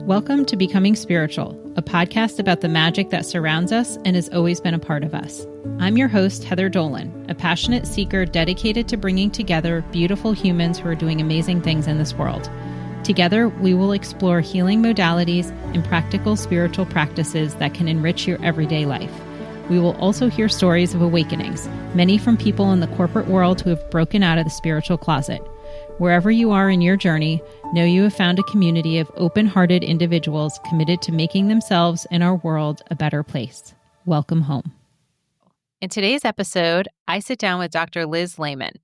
Welcome to Becoming Spiritual, a podcast about the magic that surrounds us and has always been a part of us. I'm your host, Heather Dolan, a passionate seeker dedicated to bringing together beautiful humans who are doing amazing things in this world. Together, we will explore healing modalities and practical spiritual practices that can enrich your everyday life. We will also hear stories of awakenings, many from people in the corporate world who have broken out of the spiritual closet. Wherever you are in your journey, know you have found a community of open-hearted individuals committed to making themselves and our world a better place. Welcome home. In today's episode, I sit down with Dr. Liz Lehman.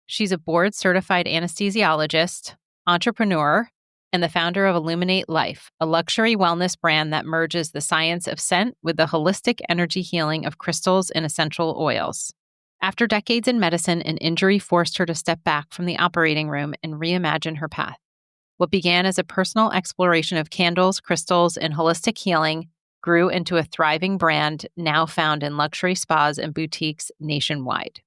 She's a board-certified anesthesiologist, entrepreneur, and the founder of Illuminate Life, a luxury wellness brand that merges the science of scent with the holistic energy healing of crystals and essential oils. After decades in medicine, an injury forced her to step back from the operating room and reimagine her path. What began as a personal exploration of candles, crystals, and holistic healing grew into a thriving brand now found in luxury spas and boutiques nationwide.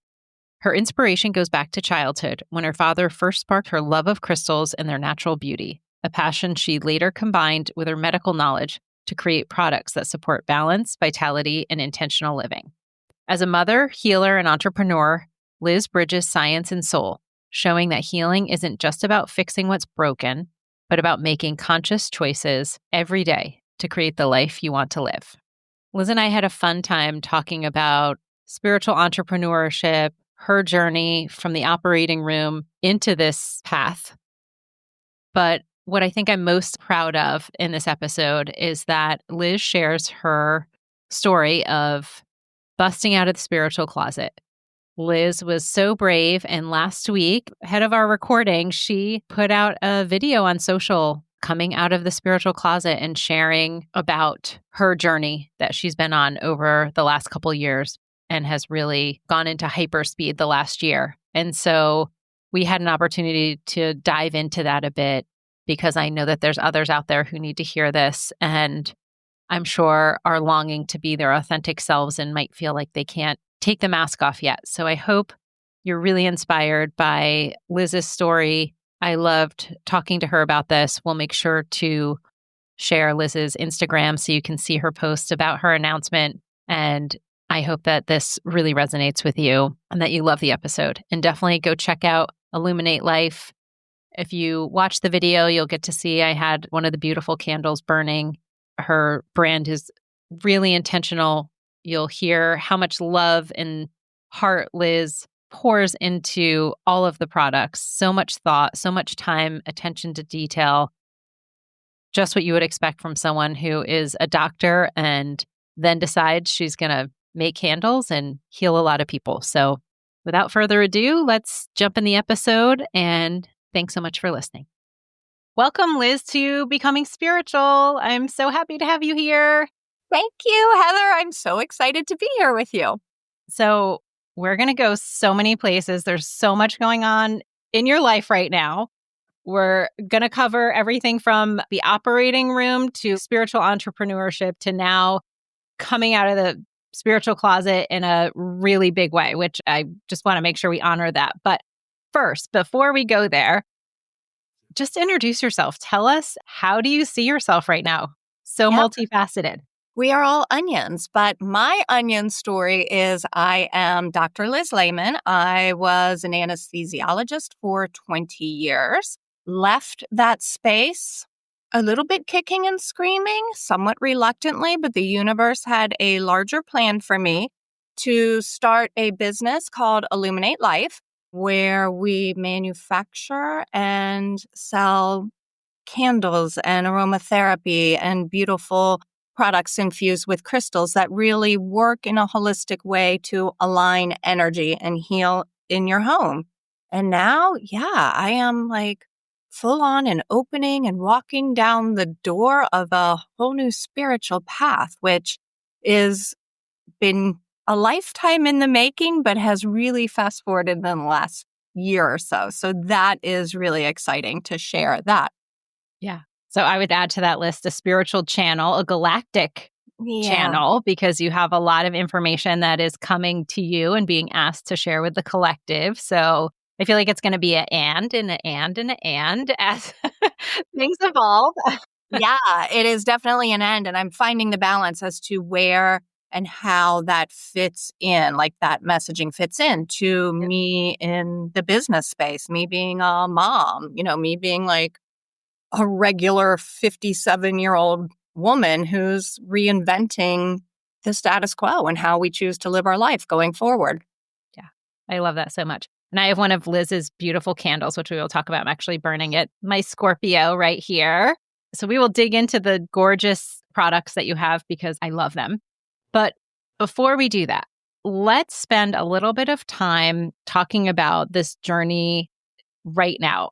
Her inspiration goes back to childhood, when her father first sparked her love of crystals and their natural beauty, a passion she later combined with her medical knowledge to create products that support balance, vitality, and intentional living. As a mother, healer, and entrepreneur, Liz bridges science and soul, showing that healing isn't just about fixing what's broken, but about making conscious choices every day to create the life you want to live. Liz and I had a fun time talking about spiritual entrepreneurship, her journey from the operating room into this path. But what I think I'm most proud of in this episode is that Liz shares her story of busting out of the spiritual closet. Liz was so brave, and last week, ahead of our recording, she put out a video on social coming out of the spiritual closet and sharing about her journey that she's been on over the last couple of years and has really gone into hyperspeed the last year. And so we had an opportunity to dive into that a bit because I know that there's others out there who need to hear this, and I'm sure are longing to be their authentic selves and might feel like they can't take the mask off yet. So I hope you're really inspired by Liz's story. I loved talking to her about this. We'll make sure to share Liz's Instagram so you can see her post about her announcement. And I hope that this really resonates with you and that you love the episode. And definitely go check out Illuminate Life. If you watch the video, you'll get to see I had one of the beautiful candles burning. Her brand is really intentional. You'll hear how much love and heart Liz pours into all of the products. So much thought, so much time, attention to detail. Just what you would expect from someone who is a doctor and then decides she's going to make candles and heal a lot of people. So without further ado, let's jump in the episode, and thanks so much for listening. Welcome, Liz, to Becoming Spiritual. I'm so happy to have you here. Thank you, Heather. I'm so excited to be here with you. So we're going to go so many places. There's so much going on in your life right now. We're going to cover everything from the operating room to spiritual entrepreneurship to now coming out of the spiritual closet in a really big way, which I just want to make sure we honor that. But first, before we go there, just introduce yourself. Tell us, how do you see yourself right now? So multifaceted. We are all onions, but my onion story is I am Dr. Liz Lehman. I was an anesthesiologist for 20 years, left that space a little bit kicking and screaming, somewhat reluctantly, but the universe had a larger plan for me to start a business called Illuminate Life, where we manufacture and sell candles and aromatherapy and beautiful products infused with crystals that really work in a holistic way to align energy and heal in your home. And now, I am like full on and opening and walking down the door of a whole new spiritual path, which is been a lifetime in the making, but has really fast forwarded in the last year or so. So that is really exciting to share that. Yeah. So I would add to that list a spiritual channel, a galactic channel, because you have a lot of information that is coming to you and being asked to share with the collective. So I feel like it's going to be an and as things evolve. Yeah, it is definitely an end. And I'm finding the balance as to where and how that fits in, like that messaging fits in to Yep. me in the business space, me being a mom, me being like a regular 57-year-old woman who's reinventing the status quo and how we choose to live our life going forward. Yeah, I love that so much. And I have one of Liz's beautiful candles, which we will talk about. I'm actually burning it, my Scorpio right here. So we will dig into the gorgeous products that you have because I love them. But before we do that, let's spend a little bit of time talking about this journey right now.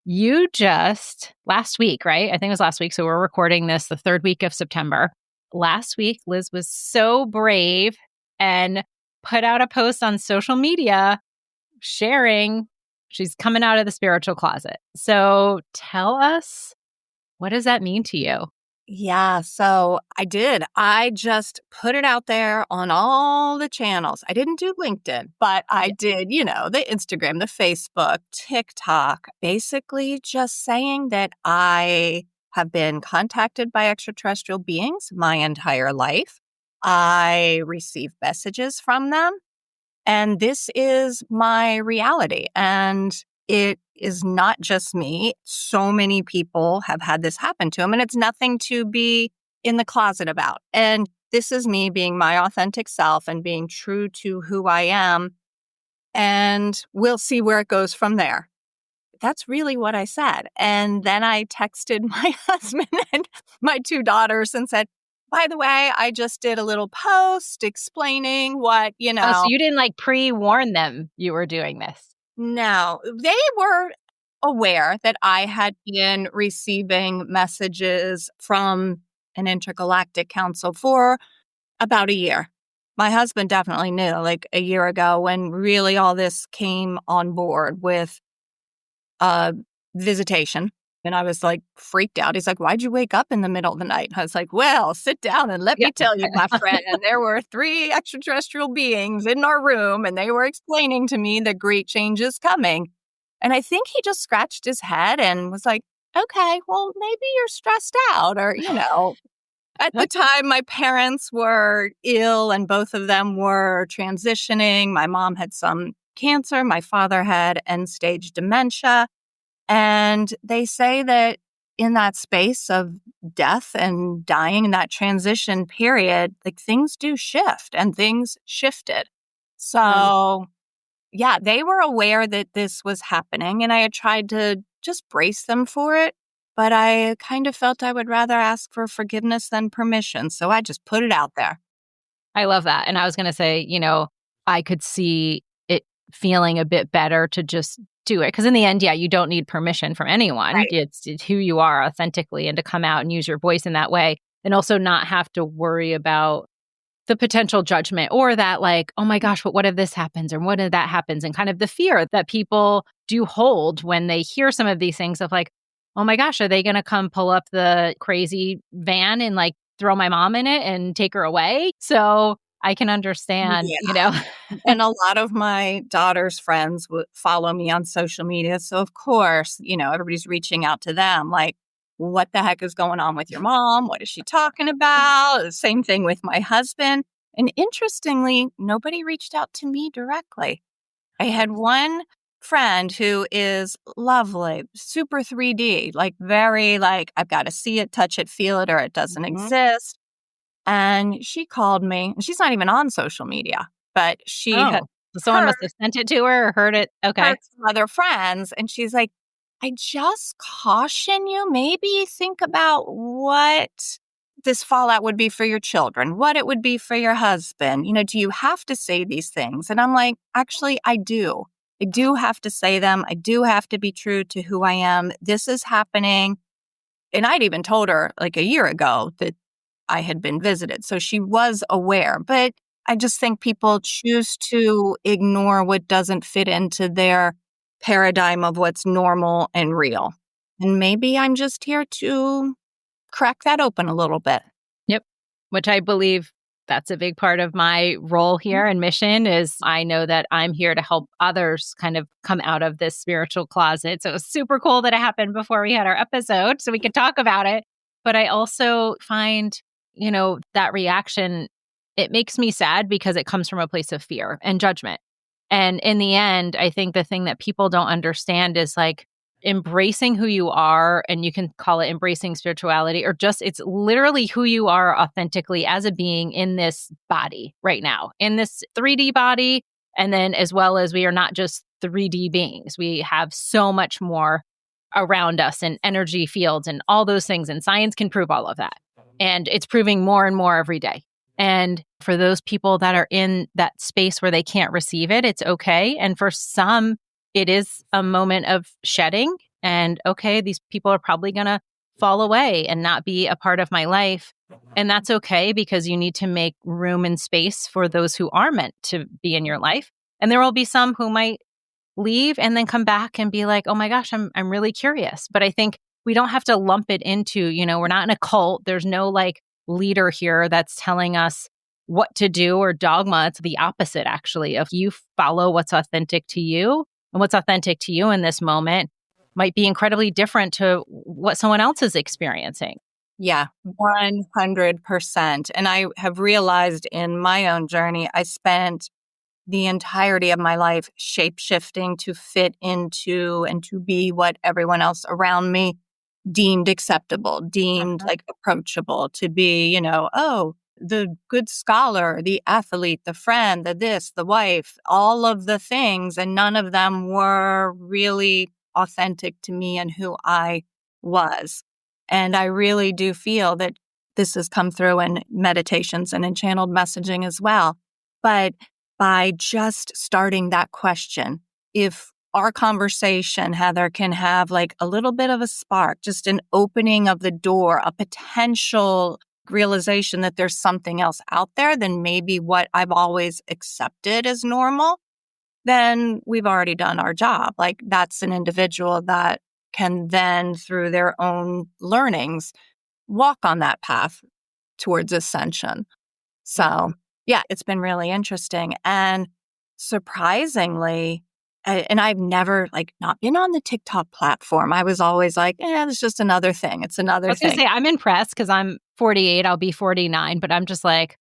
You just last week, right? I think it was last week. So we're recording this the third week of September. Last week, Liz was so brave and put out a post on social media sharing she's coming out of the spiritual closet. So tell us, what does that mean to you? Yeah, so I did. I just put it out there on all the channels. I didn't do LinkedIn, but I Yeah. did, the Instagram, the Facebook, TikTok, basically just saying that I have been contacted by extraterrestrial beings my entire life. I receive messages from them. And this is my reality. And it is not just me. So many people have had this happen to them, and it's nothing to be in the closet about. And this is me being my authentic self and being true to who I am. And we'll see where it goes from there. That's really what I said. And then I texted my husband and my two daughters and said, by the way, I just did a little post explaining what, Oh, so you didn't like pre-warn them you were doing this. No, they were aware that I had been receiving messages from an intergalactic council for about a year. My husband definitely knew, like a year ago when really all this came on board with uh, visitation. And I was like freaked out. He's like, why'd you wake up in the middle of the night? I was like, well, sit down and let Yeah. me tell you, my friend. And there were 3 extraterrestrial beings in our room, and they were explaining to me the great change is coming. And I think he just scratched his head and was like, okay, well, maybe you're stressed out. Or, at the time, my parents were ill and both of them were transitioning. My mom had some cancer. My father had end stage dementia. And they say that in that space of death and dying in that transition period, like things do shift and things shifted. Really? So, yeah, they were aware that this was happening and I had tried to just brace them for it. But I kind of felt I would rather ask for forgiveness than permission. So I just put it out there. I love that. And I was going to say, I could see it feeling a bit better to just do it. Because in the end, yeah, you don't need permission from anyone. Right. It's who you are authentically and to come out and use your voice in that way and also not have to worry about the potential judgment or that like, oh my gosh, but what if this happens or what if that happens? And kind of the fear that people do hold when they hear some of these things of like, oh my gosh, are they going to come pull up the crazy van and like throw my mom in it and take her away? So I can understand, Yeah. And a lot of my daughter's friends would follow me on social media. So, of course, everybody's reaching out to them like, what the heck is going on with your mom? What is she talking about? Same thing with my husband. And interestingly, nobody reached out to me directly. I had one friend who is lovely, super 3D, like very like, I've got to see it, touch it, feel it, or it doesn't Mhm. exist. And she called me, and she's not even on social media, but she had Oh, so someone heard must have sent it to her or heard it. Okay. heard from other friends, and she's like, I just caution you, maybe think about what this fallout would be for your children, what it would be for your husband. Do you have to say these things? And I'm like, actually, I do. I do have to say them. I do have to be true to who I am. This is happening. And I'd even told her like a year ago that I had been visited. So she was aware. But I just think people choose to ignore what doesn't fit into their paradigm of what's normal and real. And maybe I'm just here to crack that open a little bit. Yep. Which I believe that's a big part of my role here and mission is I know that I'm here to help others kind of come out of this spiritual closet. So it was super cool that it happened before we had our episode so we could talk about it. But I also find, that reaction, it makes me sad because it comes from a place of fear and judgment. And in the end, I think the thing that people don't understand is like embracing who you are, and you can call it embracing spirituality, or just it's literally who you are authentically as a being in this body right now, in this 3D body. And then as well as we are not just 3D beings, we have so much more around us and energy fields and all those things. And science can prove all of that. And it's proving more and more every day. And for those people that are in that space where they can't receive it, it's okay. And for some, it is a moment of shedding. And okay, these people are probably going to fall away and not be a part of my life. And that's okay, because you need to make room and space for those who are meant to be in your life. And there will be some who might leave and then come back and be like, oh my gosh, I'm really curious. But I think we don't have to lump it into, we're not in a cult. There's no like leader here that's telling us what to do or dogma. It's the opposite, actually. If you follow what's authentic to you, and what's authentic to you in this moment might be incredibly different to what someone else is experiencing. Yeah, 100%. And I have realized in my own journey, I spent the entirety of my life shape-shifting to fit into and to be what everyone else around me deemed acceptable, deemed like approachable, to be, the good scholar, the athlete, the friend, the this, the wife, all of the things. And none of them were really authentic to me and who I was. And I really do feel that this has come through in meditations and in channeled messaging as well. But by just starting that question, if our conversation, Heather, can have like a little bit of a spark, just an opening of the door, a potential realization that there's something else out there than maybe what I've always accepted as normal, then we've already done our job. Like that's an individual that can then, through their own learnings, walk on that path towards ascension. So yeah, it's been really interesting. And surprisingly, and I've never not been on the TikTok platform. I was always like, it's just another thing. It's another thing. I was going to say, I'm impressed because I'm 48, I'll be 49, but I'm just like,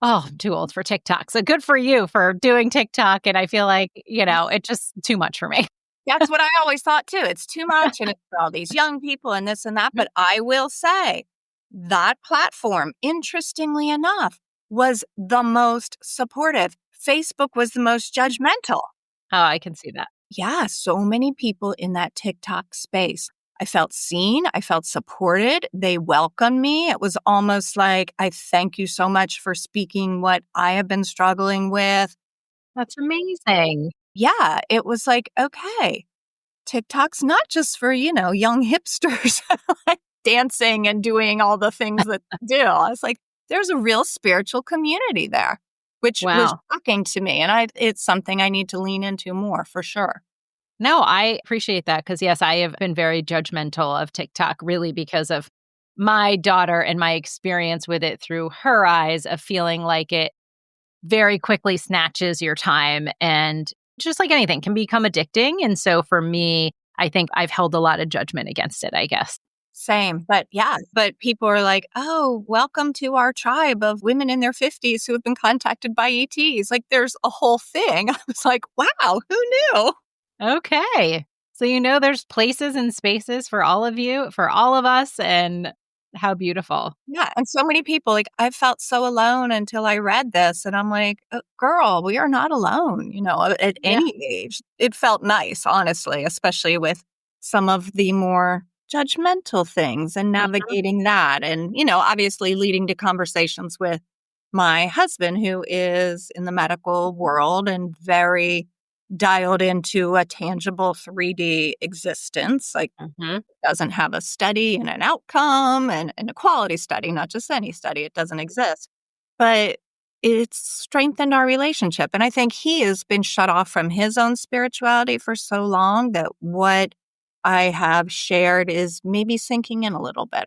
oh, I'm too old for TikTok. So good for you for doing TikTok. And I feel like, it's just too much for me. That's what I always thought too. It's too much and it's for all these young people and this and that. But I will say that platform, interestingly enough, was the most supportive. Facebook was the most judgmental. Oh, I can see that. Yeah, so many people in that TikTok space. I felt seen. I felt supported. They welcomed me. It was almost like, I thank you so much for speaking what I have been struggling with. That's amazing. Yeah, it was like, okay, TikTok's not just for, young hipsters like dancing and doing all the things that they do. I was like, there's a real spiritual community there, which was shocking to me. And it's something I need to lean into more for sure. No, I appreciate that because, yes, I have been very judgmental of TikTok, really because of my daughter and my experience with it through her eyes of feeling like it very quickly snatches your time and just like anything can become addicting. And so for me, I think I've held a lot of judgment against it, I guess. Same. But yeah, but people are like, oh, welcome to our tribe of women in their 50s who have been contacted by ETs. Like there's a whole thing. I was like, wow, who knew? Okay. So, there's places and spaces for all of you, for all of us, and how beautiful. Yeah. And so many people, I felt so alone until I read this. And I'm like, girl, we are not alone, at any age. It felt nice, honestly, especially with some of the more judgmental things and navigating that. And, obviously leading to conversations with my husband, who is in the medical world and very dialed into a tangible 3D existence, doesn't have a study and an outcome and a quality study, not just any study. It doesn't exist. But it's strengthened our relationship. And I think he has been shut off from his own spirituality for so long that what I have shared is maybe sinking in a little bit.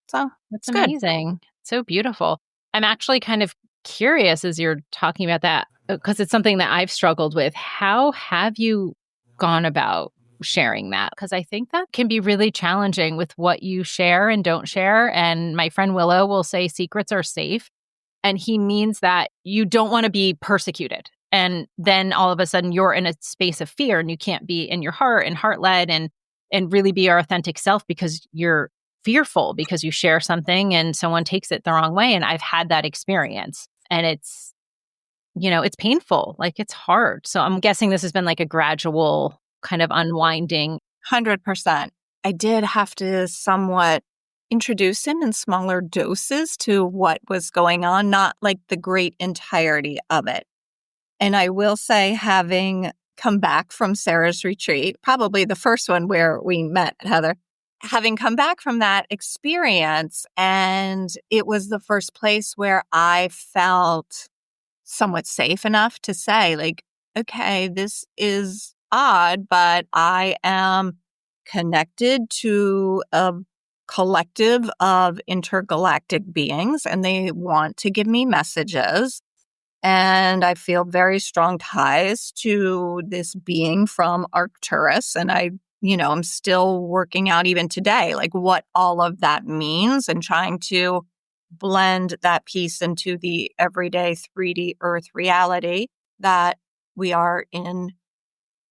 So that's amazing. So beautiful. I'm actually kind of curious as you're talking about that, because it's something that I've struggled with. How have you gone about sharing that, because I think that can be really challenging with what you share and don't share. And my friend Willow will say secrets are safe. And he means that you don't want to be persecuted. And then all of a sudden you're in a space of fear and you can't be in your heart and heart led and really be your authentic self because you're fearful because you share something and someone takes it the wrong way. And I've had that experience and it's, it's painful. Like it's hard. So I'm guessing this has been like a gradual kind of unwinding. 100%. I did have to somewhat introduce him in smaller doses to what was going on, not like the great entirety of it. And I will say, having come back from Sarah's retreat, probably the first one where we met, Heather, having come back from that experience, and it was the first place where I felt somewhat safe enough to say, like, okay, this is odd, but I am connected to a collective of intergalactic beings, and they want to give me messages. And I feel very strong ties to this being from Arcturus. And I'm still working out even today, like what all of that means and trying to blend that piece into the everyday 3D Earth reality that we are in.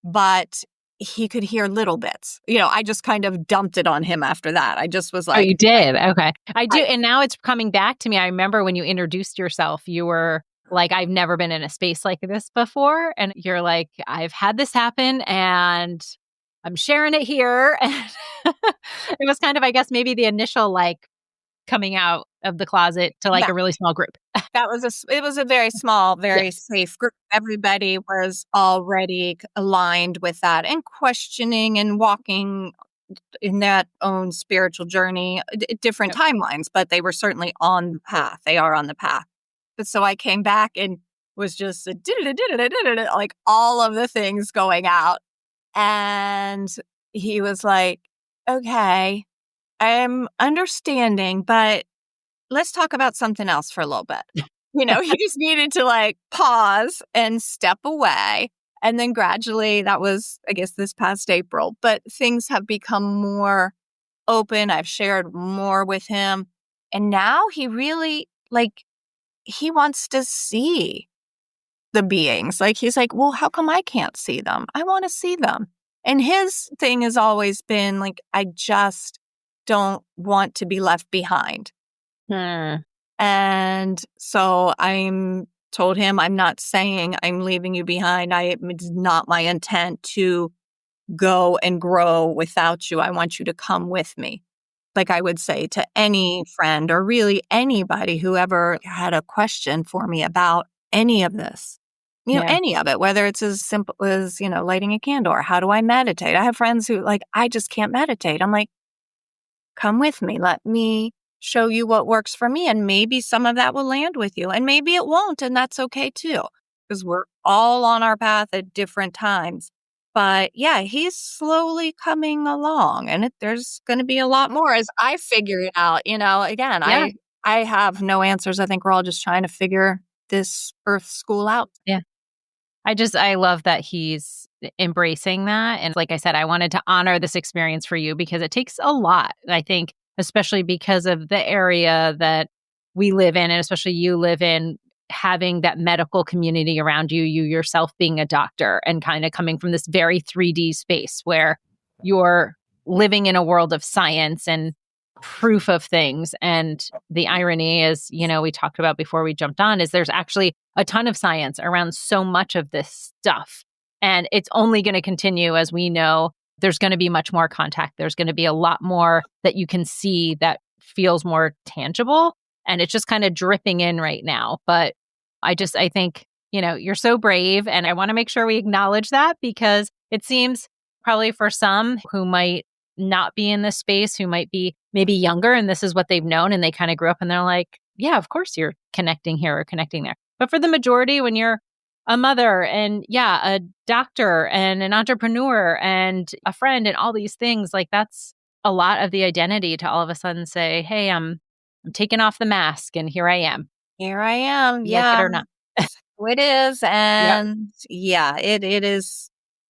But he could hear little bits. I just kind of dumped it on him after that. I just was like, oh, you did? Okay. I do. And now it's coming back to me. I remember when you introduced yourself, you were like, I've never been in a space like this before. And you're like, I've had this happen and I'm sharing it here. And it was kind of, I guess, maybe the initial like coming out of the closet to like a really small group. It was a very small, very safe group. Everybody was already aligned with that and questioning and walking in that own spiritual journey, different timelines, but they were certainly on the path. They are on the path. But so I came back and was just like all of the things going out. And he was like, okay, I'm understanding, but let's talk about something else for a little bit. He just needed to like pause and step away. And then gradually, that was, I guess, this past April, but things have become more open. I've shared more with him. And now he really, like, he wants to see the beings. Like, he's like, well, how come I can't see them? I want to see them. And his thing has always been like, I just don't want to be left behind. And so I'm told him, I'm not saying I'm leaving you behind. It's not my intent to go and grow without you. I want you to come with me. Like I would say to any friend or really anybody who ever had a question for me about any of this, any of it, whether it's as simple as, lighting a candle or how do I meditate? I have friends who like, I just can't meditate. I'm like, come with me. Let me show you what works for me. And maybe some of that will land with you and maybe it won't. And that's okay too, because we're all on our path at different times. But yeah, he's slowly coming along and there's going to be a lot more as I figure it out. Again, I have no answers. I think we're all just trying to figure this Earth school out. Yeah. I love that he's embracing that. And like I said, I wanted to honor this experience for you because it takes a lot, I think, especially because of the area that we live in, and especially you live in, having that medical community around you, you yourself being a doctor and kind of coming from this very 3D space where you're living in a world of science and proof of things. And the irony is, we talked about before we jumped on, is there's actually a ton of science around so much of this stuff. And it's only going to continue as we know there's going to be much more contact. There's going to be a lot more that you can see that feels more tangible. And it's just kind of dripping in right now. But I think, you're so brave. And I want to make sure we acknowledge that because it seems probably for some who might not be in this space, who might be maybe younger and this is what they've known and they kind of grew up and they're like, yeah, of course you're connecting here or connecting there. But for the majority, when you're a mother and a doctor and an entrepreneur and a friend and all these things, like that's a lot of the identity to all of a sudden say, hey, I'm taking off the mask and here I am. Here I am. Like it or not. It is. And it is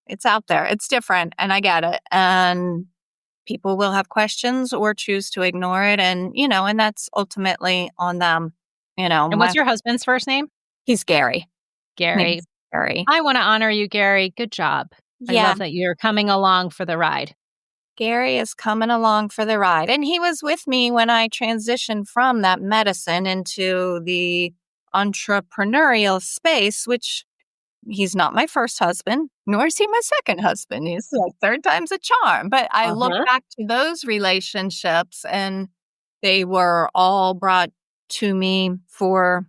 It's out there. It's different, and I get it. And people will have questions or choose to ignore it, and and that's ultimately on them. And what's your husband's first name? He's Gary. Gary. Name's Gary. I want to honor you, Gary. Good job. I Yeah, love that you're coming along for the ride. Gary is coming along for the ride, and he was with me when I transitioned from that medicine into the entrepreneurial space, which he's not my first husband, nor is he my second husband. He's like third time's a charm. But I look back to those relationships, and they were all brought to me for,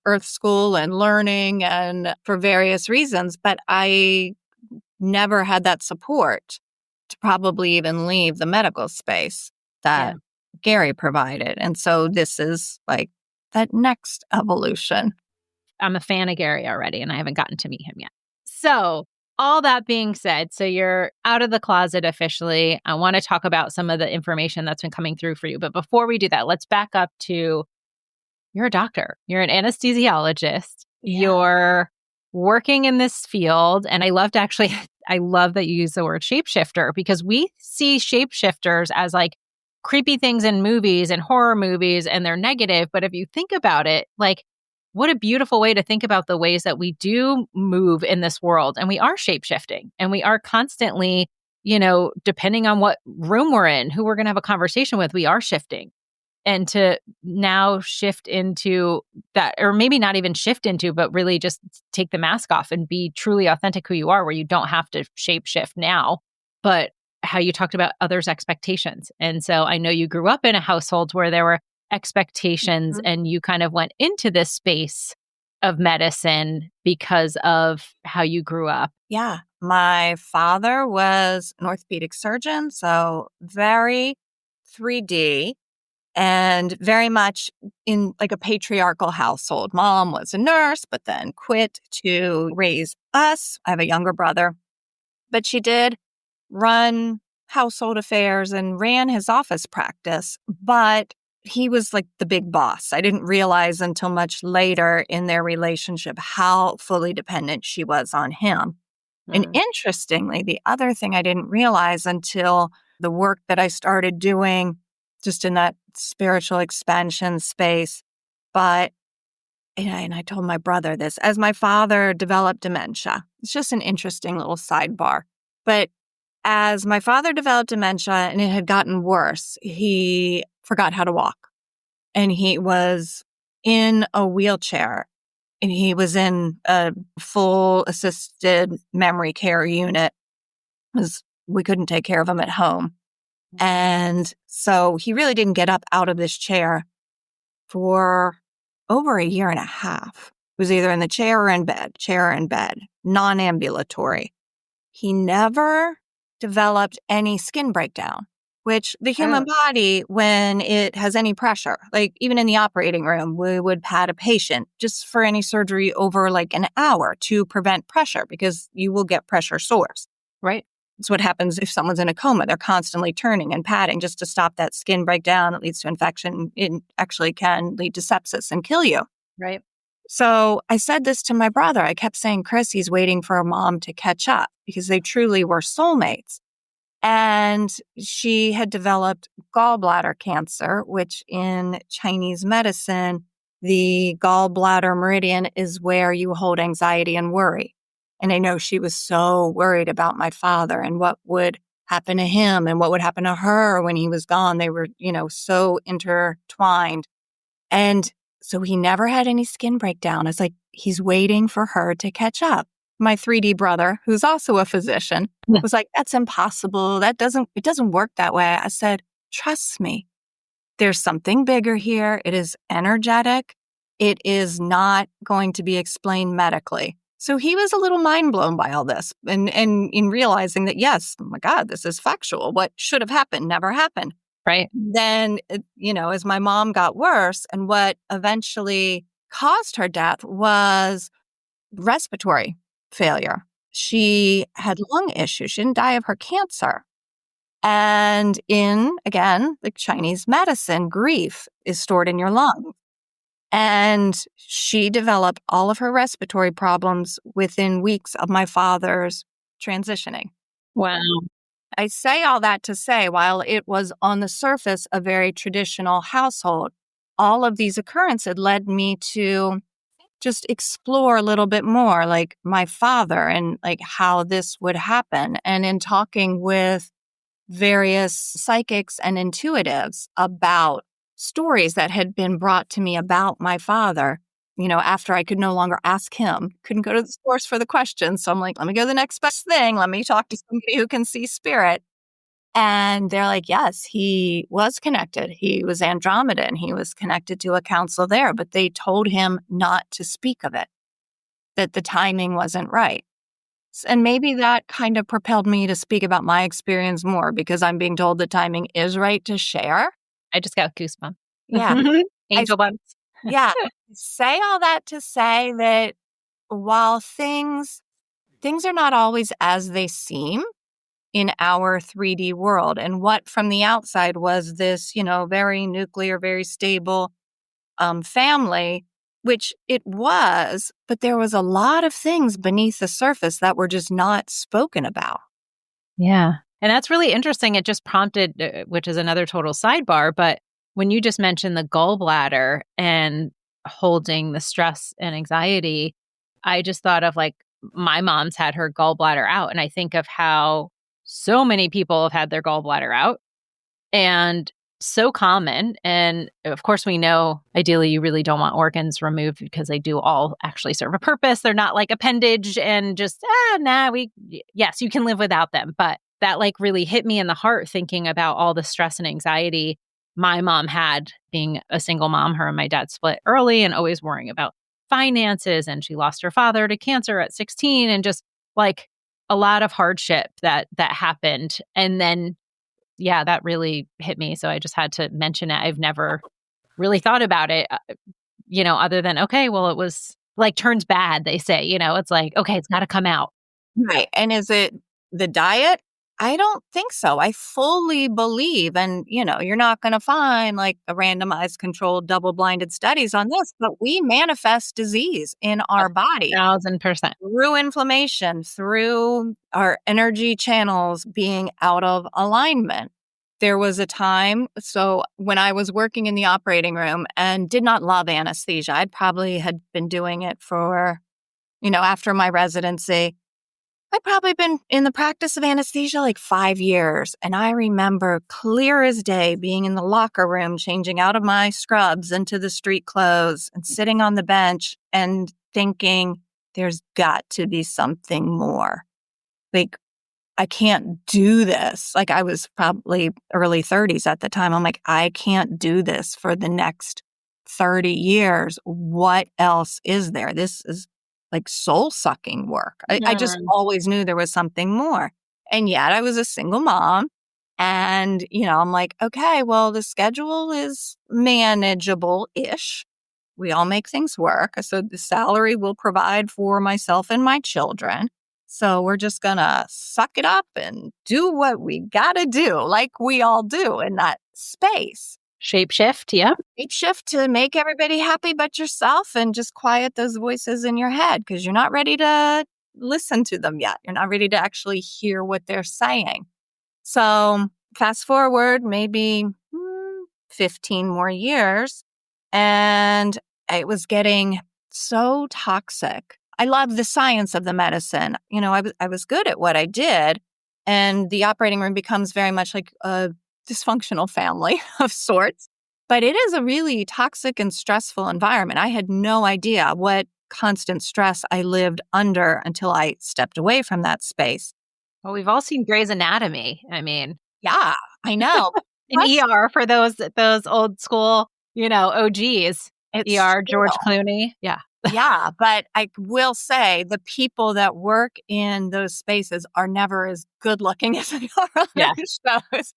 earth school and learning and for various reasons. But I never had that support to probably even leave the medical space that Gary provided. And so this is like that next evolution. I'm a fan of Gary already, and I haven't gotten to meet him yet. So, all that being said, so you're out of the closet officially. I want to talk about some of the information that's been coming through for you. But before we do that, let's back up to you're a doctor, you're an anesthesiologist, you're working in this field. And I love that you use the word shapeshifter, because we see shapeshifters as like creepy things in movies and horror movies, and they're negative. But if you think about it, like, what a beautiful way to think about the ways that we do move in this world. And we are shapeshifting, and we are constantly, depending on what room we're in, who we're going to have a conversation with, we are shifting. And to now shift into that, or maybe not even shift into, but really just take the mask off and be truly authentic who you are, where you don't have to shapeshift now, but how you talked about others' expectations. And so I know you grew up in a household where there were expectations, and you kind of went into this space of medicine because of how you grew up. Yeah. My father was an orthopedic surgeon, so very 3D and very much in like a patriarchal household. Mom was a nurse, but then quit to raise us. I have a younger brother, but she did run household affairs and ran his office practice, but he was like the big boss. I didn't realize until much later in their relationship how fully dependent she was on him. And interestingly, the other thing I didn't realize until the work that I started doing just in that spiritual expansion space, but, and I told my brother this, as my father developed dementia. It's just an interesting little sidebar. But as my father developed dementia and it had gotten worse, he forgot how to walk. And he was in a wheelchair, and he was in a full assisted memory care unit because we couldn't take care of him at home. And so he really didn't get up out of this chair for over a year and a half. He was either in the chair in bed, non-ambulatory. He never developed any skin breakdown, which the human body, when it has any pressure, like even in the operating room, we would pad a patient just for any surgery over like an hour to prevent pressure, because you will get pressure sores. Right. It's what happens if someone's in a coma. They're constantly turning and padding just to stop that skin breakdown. It leads to infection. It actually can lead to sepsis and kill you. Right. So I said this to my brother. I kept saying, Chris, he's waiting for mom to catch up, because they truly were soulmates. And she had developed gallbladder cancer, which in Chinese medicine, the gallbladder meridian is where you hold anxiety and worry. And I know she was so worried about my father and what would happen to him and what would happen to her when he was gone. They were, so intertwined. And so he never had any skin breakdown. It's like he's waiting for her to catch up. My 3D brother, who's also a physician, was like, that's impossible. It doesn't work that way. I said, trust me, there's something bigger here. It is energetic. It is not going to be explained medically. So he was a little mind blown by all this and in realizing that, yes, oh my God, this is factual. What should have happened never happened. Right. Then, as my mom got worse, and what eventually caused her death was respiratory failure. She had lung issues. She didn't die of her cancer. And in, again, like Chinese medicine, grief is stored in your lungs. And she developed all of her respiratory problems within weeks of my father's transitioning. Wow. I say all that to say, while it was on the surface a very traditional household, all of these occurrences led me to just explore a little bit more, like my father and like how this would happen. And in talking with various psychics and intuitives about stories that had been brought to me about my father, after I could no longer ask him, couldn't go to the source for the questions. So I'm like, let me go to the next best thing. Let me talk to somebody who can see spirit. And they're like, yes, he was connected. He was Andromedan. He was connected to a council there, but they told him not to speak of it, that the timing wasn't right. And maybe that kind of propelled me to speak about my experience more because I'm being told the timing is right to share. I just got goosebumps. Yeah. Angel bumps. Yeah. Say all that to say that while things are not always as they seem in our 3D world, and what from the outside was this, very nuclear, very stable family, which it was, but there was a lot of things beneath the surface that were just not spoken about. Yeah. And that's really interesting. It just prompted, which is another total sidebar, but when you just mentioned the gallbladder and holding the stress and anxiety, I just thought of like my mom's had her gallbladder out. And I think of how so many people have had their gallbladder out and so common. And of course, we know ideally you really don't want organs removed because they do all actually serve a purpose. They're not like appendage and just, yes, you can live without them. But that like really hit me in the heart thinking about all the stress and anxiety my mom had being a single mom. Her and my dad split early and always worrying about finances. And she lost her father to cancer at 16 and just like a lot of hardship that happened. And then yeah, that really hit me. So I just had to mention it. I've never really thought about it, other than, okay, well, it was like turns bad, they say, it's like, okay, it's got to come out. Right. And is it the diet? I don't think so. I fully believe, and you're not going to find like a randomized controlled double-blinded studies on this, but we manifest disease in our body 1,000%. through inflammation, through our energy channels being out of alignment. There was a time, so when I was working in the operating room and did not love anesthesia, I'd probably had been doing it for, after my residency, I'd probably been in the practice of anesthesia like 5 years. And I remember clear as day being in the locker room, changing out of my scrubs into the street clothes and sitting on the bench and thinking, there's got to be something more. Like, I can't do this. Like, I was probably early 30s at the time. I'm like, I can't do this for the next 30 years. What else is there? This is like soul-sucking work. I just always knew there was something more. And yet I was a single mom. And, I'm like, okay, well, the schedule is manageable-ish. We all make things work. So the salary will provide for myself and my children. So we're just going to suck it up and do what we got to do, like we all do in that space. Shapeshift, yeah. Shapeshift to make everybody happy but yourself and just quiet those voices in your head because you're not ready to listen to them yet. You're not ready to actually hear what they're saying. So fast forward maybe 15 more years, and it was getting so toxic. I love the science of the medicine. I was good at what I did, and the operating room becomes very much like a dysfunctional family of sorts. But it is a really toxic and stressful environment. I had no idea what constant stress I lived under until I stepped away from that space. Well, we've all seen Grey's Anatomy. I mean, yeah, I know. An ER for those old school, OGs. It's ER, true. George Clooney. Yeah. Yeah, but I will say the people that work in those spaces are never as good looking as they are on those shows.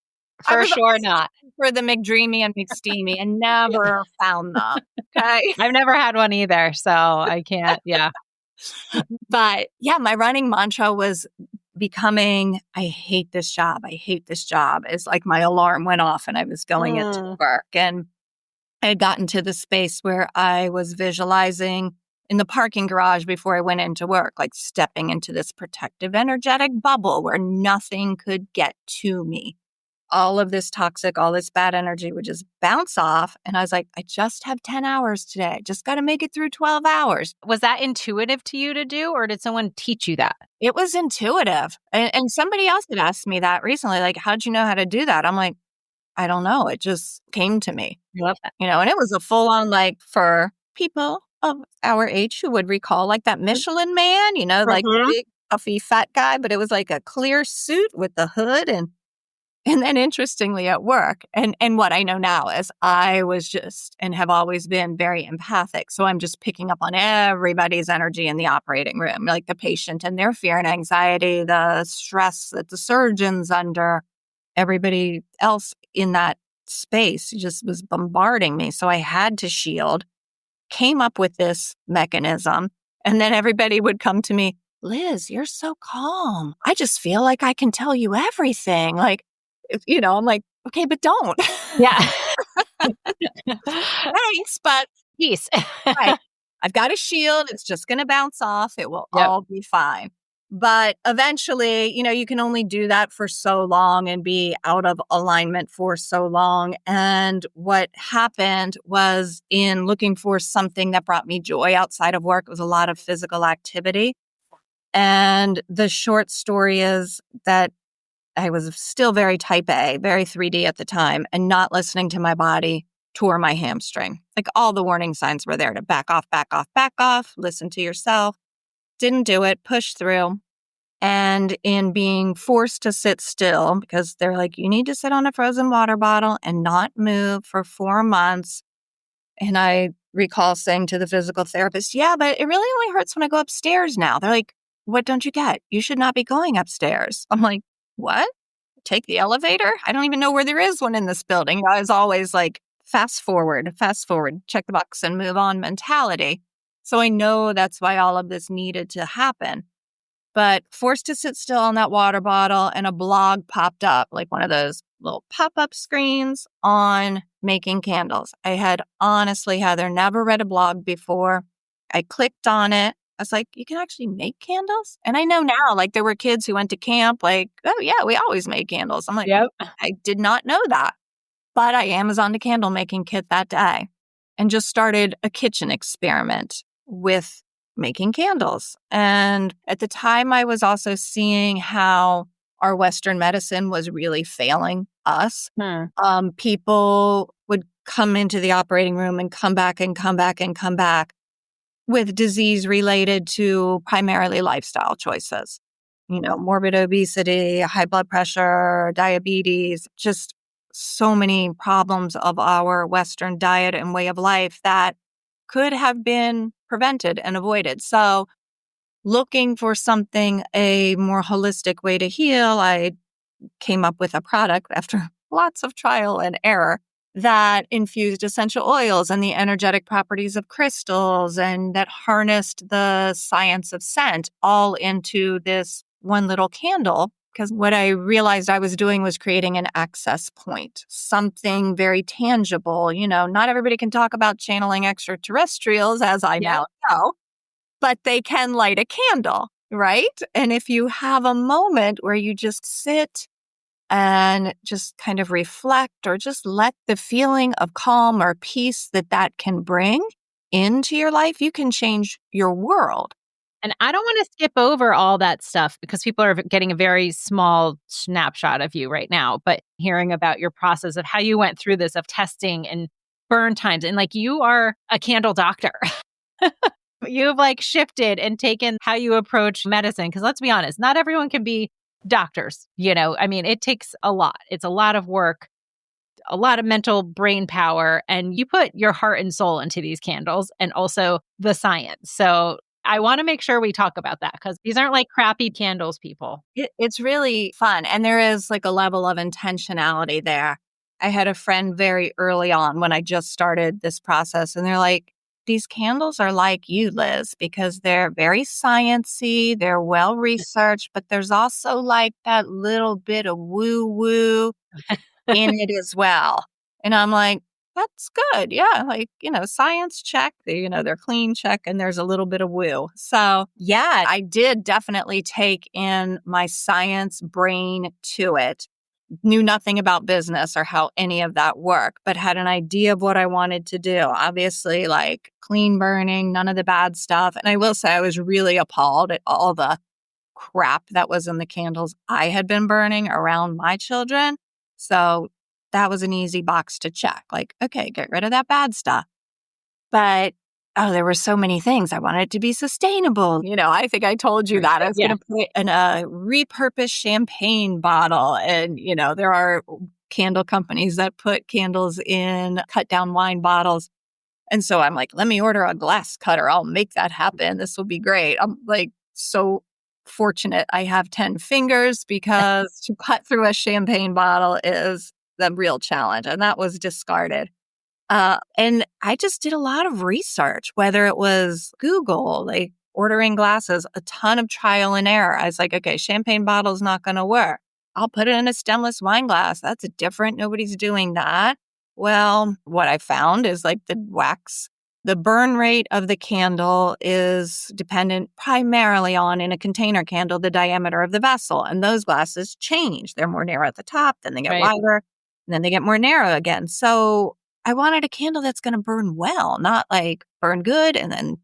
For sure not. For the McDreamy and McSteamy and never found them. Okay. I've never had one either, so I can't. Yeah. But yeah, my running mantra was becoming, I hate this job. I hate this job. It's like my alarm went off and I was going into work. And I had gotten to the space where I was visualizing in the parking garage before I went into work, like stepping into this protective energetic bubble where nothing could get to me. All of this toxic, all this bad energy would just bounce off. And I was like, I just have 10 hours today. Just got to make it through 12 hours. Was that intuitive to you to do, or did someone teach you that? It was intuitive. And somebody else had asked me that recently, like, how'd you know how to do that? I'm like, I don't know. It just came to me. I love that. And it was a full on, like, for people of our age who would recall, like that Michelin man, like big, puffy, fat guy, but it was like a clear suit with the hood. And then interestingly at work, and what I know now is I was just, and have always been, very empathic. So I'm just picking up on everybody's energy in the operating room, like the patient and their fear and anxiety, the stress that the surgeon's under, everybody else in that space just was bombarding me. So I had to shield, came up with this mechanism, and then everybody would come to me, Liz, you're so calm. I just feel like I can tell you everything. Like, I'm like, okay, but don't. Yeah. Thanks, but Peace. right. I've got a shield. It's just going to bounce off. It will Yep. all be fine. But eventually, you can only do that for so long and be out of alignment for so long. And what happened was, in looking for something that brought me joy outside of work, it was a lot of physical activity. And the short story is that I was still very type A, very 3D at the time, and not listening to my body tore my hamstring. Like, all the warning signs were there to back off, back off, back off, listen to yourself. Didn't do it, pushed through. And in being forced to sit still, because they're like, you need to sit on a frozen water bottle and not move for 4 months. And I recall saying to the physical therapist, yeah, but it really only hurts when I go upstairs now. They're like, what don't you get? You should not be going upstairs. I'm like, what? Take the elevator? I don't even know where there is one in this building. I was always like, fast forward, check the box and move on mentality. So I know that's why all of this needed to happen. But forced to sit still on that water bottle, and a blog popped up, like one of those little pop-up screens on making candles. I had honestly, Heather, never read a blog before. I clicked on it. I was like, you can actually make candles? And I know now, like, there were kids who went to camp, like, oh yeah, we always made candles. I'm like, Yep. I did not know that. But I Amazoned a candle making kit that day and just started a kitchen experiment with making candles. And at the time, I was also seeing how our Western medicine was really failing us. People would come into the operating room and come back and come back and come back with disease related to primarily lifestyle choices. Morbid obesity, high blood pressure, diabetes, just so many problems of our Western diet and way of life that could have been prevented and avoided. So looking for something, a more holistic way to heal, I came up with a product after lots of trial and error that infused essential oils and the energetic properties of crystals, and that harnessed the science of scent all into this one little candle. Because what I realized I was doing was creating an access point, something very tangible. Not everybody can talk about channeling extraterrestrials, as I now know, but they can light a candle, right? And if you have a moment where you just sit and just kind of reflect, or just let the feeling of calm or peace that can bring into your life, you can change your world. And I don't want to skip over all that stuff because people are getting a very small snapshot of you right now, but hearing about your process of how you went through this, of testing and burn times. And like, you are a candle doctor. You've like shifted and taken how you approach medicine. Because let's be honest, not everyone can be doctors. I mean, it takes a lot. It's a lot of work, a lot of mental brain power, and you put your heart and soul into these candles, and also the science. So I want to make sure we talk about that, because these aren't like crappy candles, people. It's really fun. And there is like a level of intentionality there. I had a friend very early on when I just started this process, and they're like, these candles are like you, Liz, because they're very sciencey, they're well researched, but there's also like that little bit of woo-woo in it as well. And I'm like, that's good. Yeah. Like, science check, they're clean check, and there's a little bit of woo. So yeah, I did definitely take in my science brain to it. Knew nothing about business or how any of that worked, but had an idea of what I wanted to do. Obviously, like clean burning, none of the bad stuff. And I will say I was really appalled at all the crap that was in the candles I had been burning around my children. So that was an easy box to check. Like, okay, get rid of that bad stuff. But there were so many things. I wanted it to be sustainable. I think I told you that I was going to put in a repurposed champagne bottle. And, there are candle companies that put candles in cut down wine bottles. And so I'm like, let me order a glass cutter. I'll make that happen. This will be great. I'm like so fortunate I have 10 fingers, because to cut through a champagne bottle is the real challenge. And that was discarded. And I just did a lot of research, whether it was Google, like ordering glasses, a ton of trial and error. I was like, okay, champagne bottle's not going to work. I'll put it in a stemless wine glass. That's different. Nobody's doing that. Well, what I found is like the wax, the burn rate of the candle is dependent primarily on, in a container candle, the diameter of the vessel. And those glasses change. They're more narrow at the top, then they get wider, and then they get more narrow again. So I wanted a candle that's going to burn well, not like burn good and then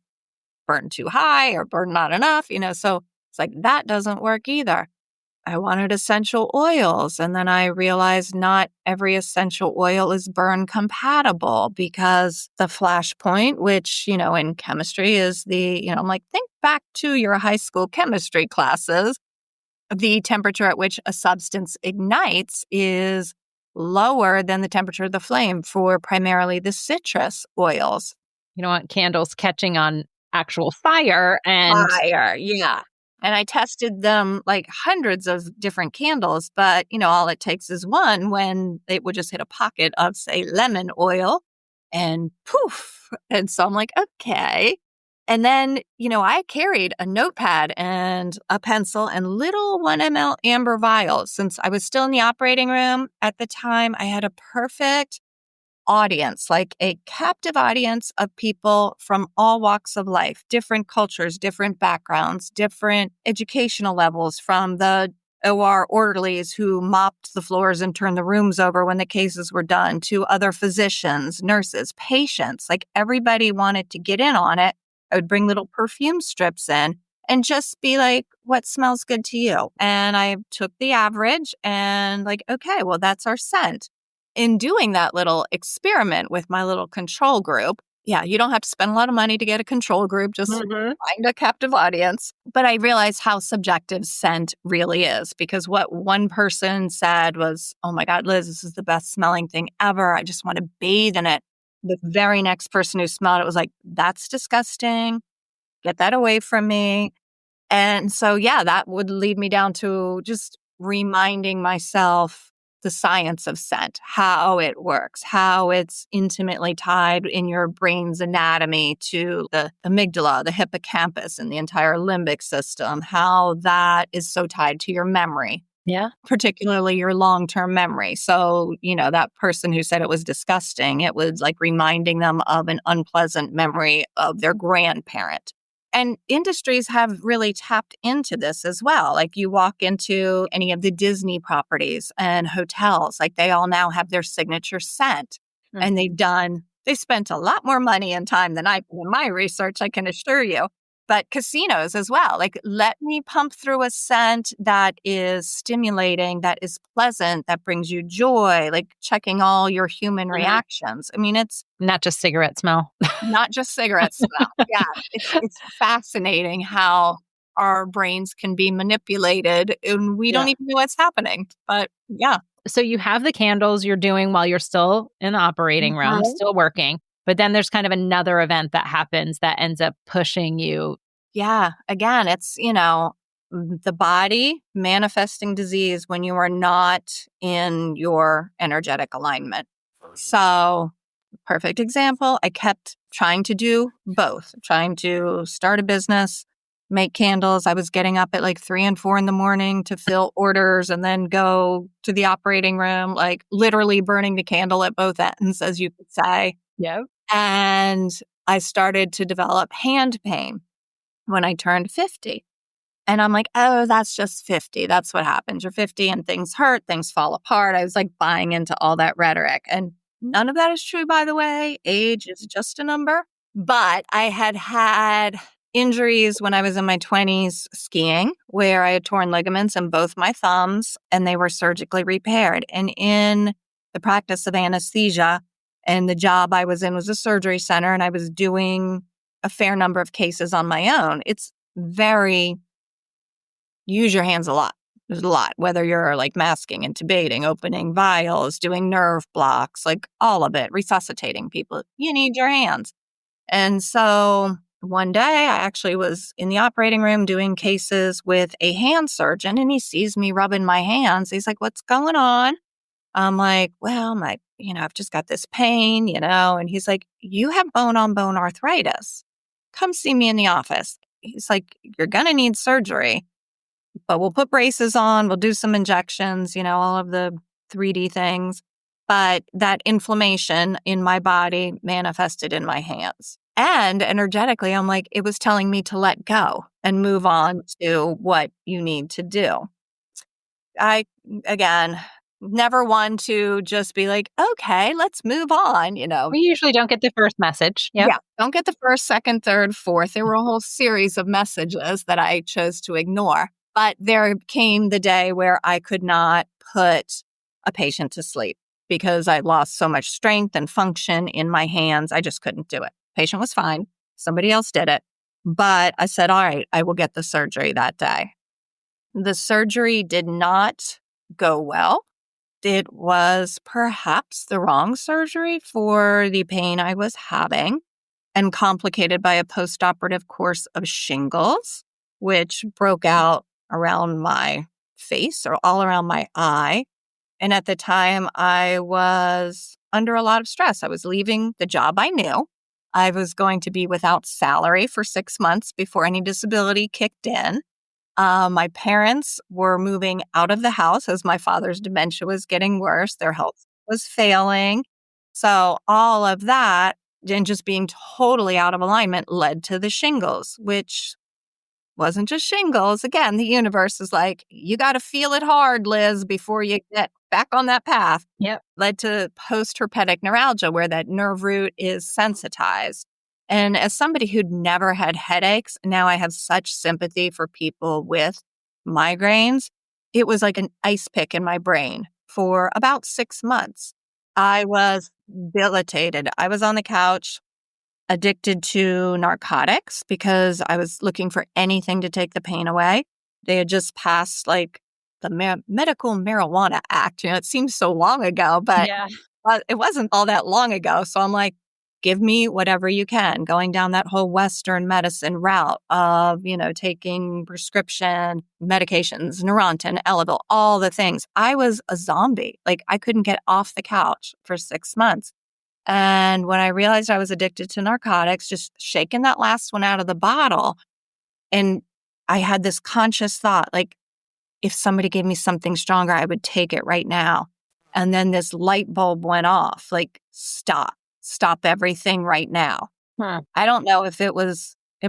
burn too high or burn not enough, So it's like that doesn't work either. I wanted essential oils. And then I realized not every essential oil is burn compatible, because the flash point, which, in chemistry is I'm like, think back to your high school chemistry classes. The temperature at which a substance ignites is lower than the temperature of the flame for primarily the citrus oils. You don't want candles catching on actual fire yeah. And I tested them like hundreds of different candles, but, all it takes is one when it would just hit a pocket of, say, lemon oil and poof. And so I'm like, okay. And then, I carried a notepad and a pencil and little 1 ml amber vials. Since I was still in the operating room at the time, I had a perfect audience, like a captive audience of people from all walks of life, different cultures, different backgrounds, different educational levels, from the OR orderlies who mopped the floors and turned the rooms over when the cases were done, to other physicians, nurses, patients. Like everybody wanted to get in on it. I would bring little perfume strips in and just be like, what smells good to you? And I took the average and like, okay, well, that's our scent. In doing that little experiment with my little control group, you don't have to spend a lot of money to get a control group, just find a captive audience. But I realized how subjective scent really is, because what one person said was, oh my God, Liz, this is the best smelling thing ever. I just want to bathe in it. The very next person who smelled it was like, that's disgusting. Get that away from me. And so, that would lead me down to just reminding myself the science of scent, how it works, how it's intimately tied in your brain's anatomy to the amygdala, the hippocampus, and the entire limbic system, how that is so tied to your memory. Yeah. Particularly your long-term memory. So, that person who said it was disgusting, it was like reminding them of an unpleasant memory of their grandparent. And industries have really tapped into this as well. Like you walk into any of the Disney properties and hotels, like they all now have their signature scent. And they spent a lot more money and time than I did in my research, I can assure you. But casinos as well, like let me pump through a scent that is stimulating, that is pleasant, that brings you joy, like checking all your human reactions. I mean, it's not just cigarette smell. Not just cigarette smell. Yeah, it's fascinating how our brains can be manipulated and we don't even know what's happening. But So you have the candles you're doing while you're still in the operating room, still working. But then there's kind of another event that happens that ends up pushing you. Yeah. Again, it's, the body manifesting disease when you are not in your energetic alignment. So, perfect example, I kept trying to do both, trying to start a business make candles. I was getting up at like 3 and 4 in the morning to fill orders and then go to the operating room, like literally burning the candle at both ends, as you could say. Yep. And I started to develop hand pain when I turned 50. And I'm like, oh, that's just 50. That's what happens. You're 50 and things hurt, things fall apart. I was like buying into all that rhetoric. And none of that is true, by the way. Age is just a number. But I had injuries when I was in my 20s skiing, where I had torn ligaments in both my thumbs and they were surgically repaired. And in the practice of anesthesia, and the job I was in was a surgery center, and I was doing a fair number of cases on my own. It's very, use your hands a lot. There's a lot, whether you're like masking, intubating, opening vials, doing nerve blocks, like all of it, resuscitating people. You need your hands. And so one day I actually was in the operating room doing cases with a hand surgeon, and he sees me rubbing my hands. He's like, what's going on? I'm like, well, I've just got this pain, and he's like, you have bone on bone arthritis. Come see me in the office. He's like, you're going to need surgery, but we'll put braces on. We'll do some injections, all of the 3D things. But that inflammation in my body manifested in my hands. And energetically, I'm like, it was telling me to let go and move on to what you need to do. I, again, never one to just be like, okay, let's move on, We usually don't get the first message. Yep. Yeah, don't get the first, second, third, fourth. There were a whole series of messages that I chose to ignore. But there came the day where I could not put a patient to sleep because I lost so much strength and function in my hands. I just couldn't do it. Patient was fine. Somebody else did it. But I said, all right, I will get the surgery that day. The surgery did not go well. It was perhaps the wrong surgery for the pain I was having, and complicated by a postoperative course of shingles, which broke out around my face or all around my eye. And at the time, I was under a lot of stress. I was leaving the job I knew. I was going to be without salary for 6 months before any disability kicked in. My parents were moving out of the house as my father's dementia was getting worse. Their health was failing. So all of that and just being totally out of alignment led to the shingles, which wasn't just shingles. Again, the universe is like, you got to feel it hard, Liz, before you get back on that path. Yep. Led to post-herpetic neuralgia, where that nerve root is sensitized. And as somebody who'd never had headaches, now I have such sympathy for people with migraines. It was like an ice pick in my brain for about 6 months. I was debilitated. I was on the couch, addicted to narcotics because I was looking for anything to take the pain away. They had just passed like the Medical Marijuana Act. It seems so long ago, but Yeah. it wasn't all that long ago. So I'm like, give me whatever you can, going down that whole Western medicine route of, taking prescription medications, Neurontin, Elavil, all the things. I was a zombie. Like, I couldn't get off the couch for 6 months. And when I realized I was addicted to narcotics, just shaking that last one out of the bottle. And I had this conscious thought, like, if somebody gave me something stronger, I would take it right now. And then this light bulb went off, like, stop everything right now. I don't know if it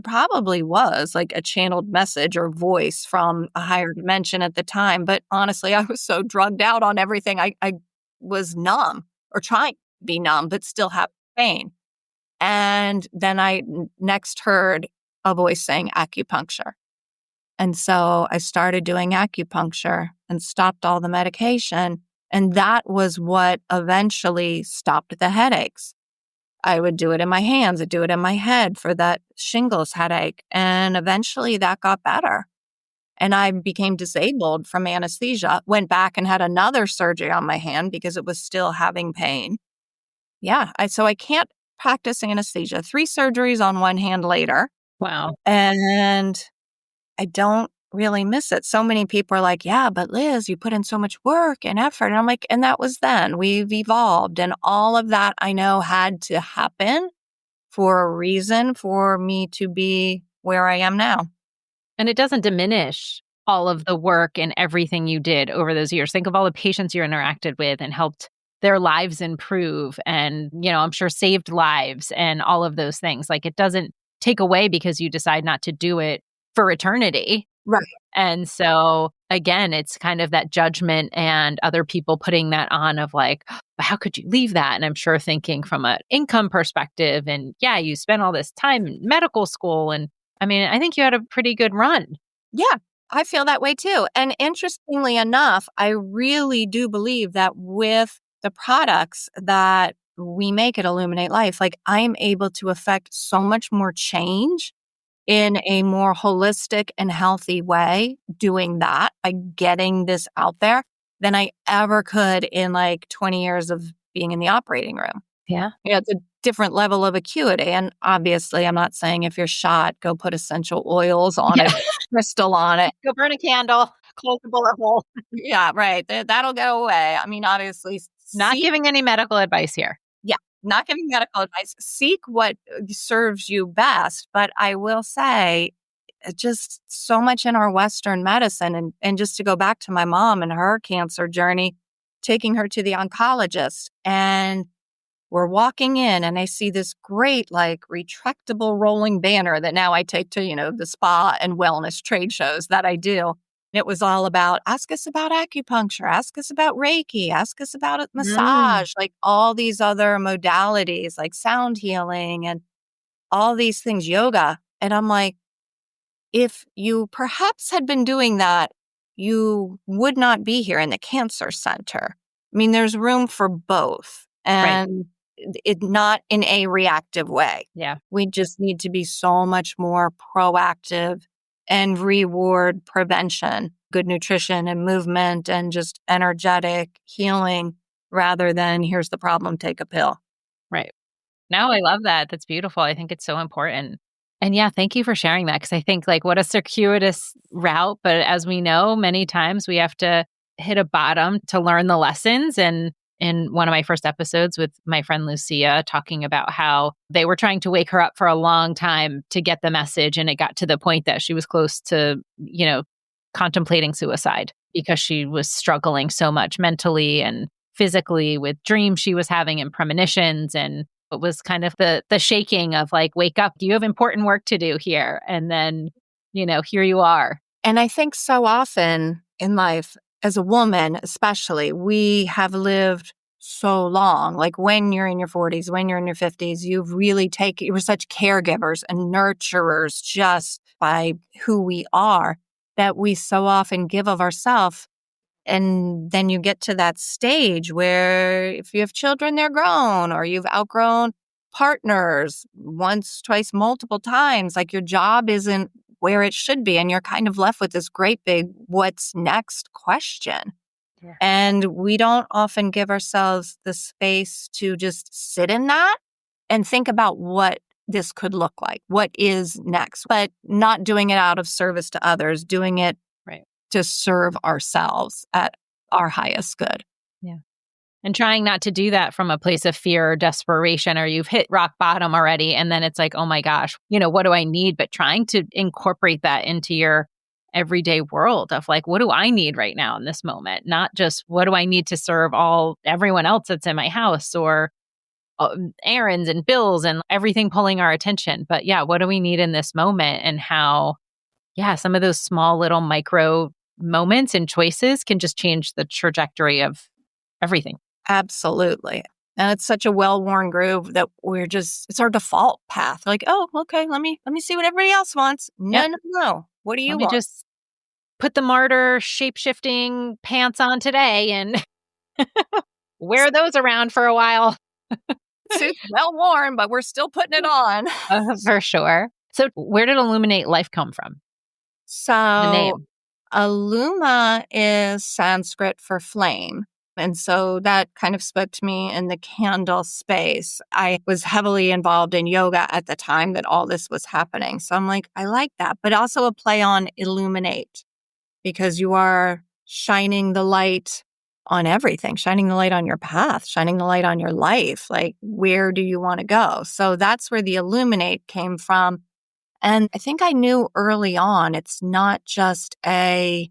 probably was like a channeled message or voice from a higher dimension at the time. But honestly, I was so drugged out on everything. I was numb, or trying to be numb, but still have pain. And then I next heard a voice saying acupuncture. And so I started doing acupuncture and stopped all the medication. And that was what eventually stopped the headaches. I would do it in my hands, I'd do it in my head for that shingles headache. And eventually that got better. And I became disabled from anesthesia, went back and had another surgery on my hand because it was still having pain. Yeah, so I can't practice anesthesia. 3 surgeries on one hand later. Wow. And I don't really miss it. So many people are like, yeah, but Liz, you put in so much work and effort. And I'm like, and that was then. We've evolved. And all of that I know had to happen for a reason for me to be where I am now. And it doesn't diminish all of the work and everything you did over those years. Think of all the patients you interacted with and helped their lives improve and, I'm sure saved lives and all of those things. Like it doesn't take away because you decide not to do it for eternity. Right. And so again, it's kind of that judgment and other people putting that on of like, how could you leave that? And I'm sure thinking from an income perspective and yeah, you spent all this time in medical school. And I mean, I think you had a pretty good run. Yeah, I feel that way too. And interestingly enough, I really do believe that with the products that we make at Illuminate Life, like I'm able to affect so much more change in a more holistic and healthy way doing that by getting this out there than I ever could in like 20 years of being in the operating room. Yeah. Yeah, it's a different level of acuity. And obviously, I'm not saying if you're shot, go put essential oils on it, crystal on it. Go burn a candle, close the bullet hole. Yeah, right. That'll go away. I mean, obviously, Not giving any medical advice here. Yeah, not giving medical advice. Seek what serves you best. But I will say, just so much in our Western medicine, and just to go back to my mom and her cancer journey, taking her to the oncologist, and we're walking in and I see this great, like, retractable rolling banner that now I take to, the spa and wellness trade shows that I do. And it was all about, ask us about acupuncture, ask us about Reiki, ask us about massage, like all these other modalities, like sound healing and all these things, yoga. And I'm like, if you perhaps had been doing that, you would not be here in the cancer center. I mean, there's room for both. And it not in a reactive way. Yeah. We just need to be so much more proactive and reward prevention, good nutrition and movement and just energetic healing rather than here's the problem, take a pill. Right. No, I love that. That's beautiful. I think it's so important. And yeah, thank you for sharing that because I think like what a circuitous route. But as we know, many times we have to hit a bottom to learn the lessons. And in one of my first episodes with my friend Lucia, talking about how they were trying to wake her up for a long time to get the message. And it got to the point that she was close to, contemplating suicide because she was struggling so much mentally and physically with dreams she was having and premonitions. And it was kind of the shaking of like, wake up, you have important work to do here. And then, here you are. And I think so often in life, as a woman, especially, we have lived so long. Like when you're in your 40s, when you're in your 50s, you were such caregivers and nurturers just by who we are that we so often give of ourselves. And then you get to that stage where if you have children, they're grown, or you've outgrown partners once, twice, multiple times. Like your job isn't where it should be. And you're kind of left with this great big what's next question. Yeah. And we don't often give ourselves the space to just sit in that and think about what this could look like, what is next, but not doing it out of service to others, doing it to serve ourselves at our highest good. Yeah. And trying not to do that from a place of fear or desperation, or you've hit rock bottom already. And then it's like, oh my gosh, what do I need? But trying to incorporate that into your everyday world of like, what do I need right now in this moment? Not just what do I need to serve everyone else that's in my house or errands and bills and everything pulling our attention. But yeah, what do we need in this moment? And how, some of those small little micro moments and choices can just change the trajectory of everything. Absolutely. And it's such a well-worn groove that it's our default path. Like, oh, okay, let me see what everybody else wants. No. What do you want? Let me just put the martyr shape-shifting pants on today and wear those around for a while. It's well-worn, but we're still putting it on. For sure. So where did Illuminate Life come from? So the name. Illuma is Sanskrit for flame. And so that kind of spoke to me in the candle space. I was heavily involved in yoga at the time that all this was happening. So I'm like, I like that, but also a play on illuminate because you are shining the light on everything, shining the light on your path, shining the light on your life. Like, where do you want to go? So that's where the illuminate came from. And I think I knew early on, it's not just a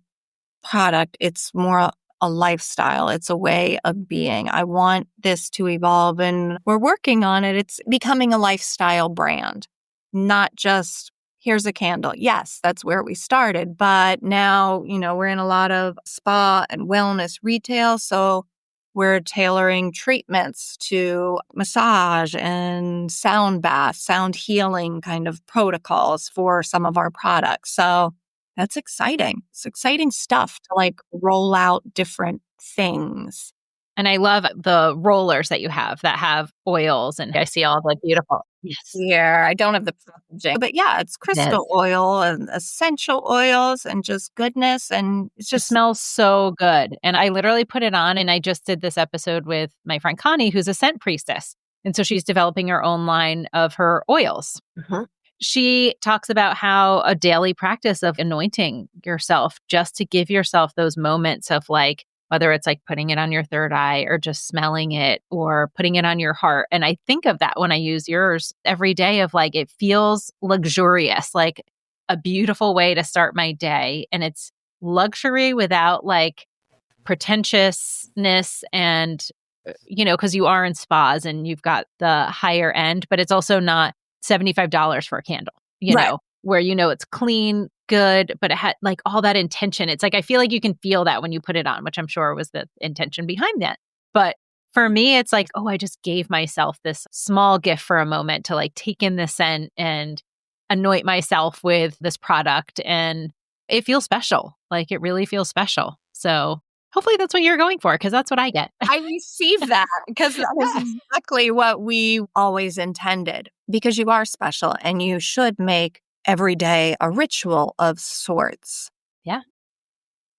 product, it's more a lifestyle. It's a way of being. I want this to evolve, and we're working on it. It's becoming a lifestyle brand, not just here's a candle. Yes, that's where we started. But now, we're in a lot of spa and wellness retail. So we're tailoring treatments to massage and sound bath, sound healing kind of protocols for some of our products. So that's exciting. It's exciting stuff to roll out different things. And I love the rollers that you have that have oils, and I see all the beautiful. Yes. Here, I don't have the packaging, but yeah, it's crystal oil and essential oils and just goodness. And it smells so good. And I literally put it on, and I just did this episode with my friend Connie, who's a scent priestess. And so she's developing her own line of her oils. Mm-hmm. She talks about how a daily practice of anointing yourself just to give yourself those moments of whether it's putting it on your third eye or just smelling it or putting it on your heart. And I think of that when I use yours every day of it feels luxurious, like a beautiful way to start my day. And it's luxury without pretentiousness and, because you are in spas and you've got the higher end, but it's also not $75 for a candle, right. Where it's clean, good, but it had all that intention. It's I feel like you can feel that when you put it on, which I'm sure was the intention behind that. But for me, it's oh, I just gave myself this small gift for a moment to take in the scent and anoint myself with this product. And it feels special. It really feels special. So hopefully that's what you're going for, because that's what I get. I received that because that is exactly what we always intended, because you are special and you should make every day a ritual of sorts. Yeah.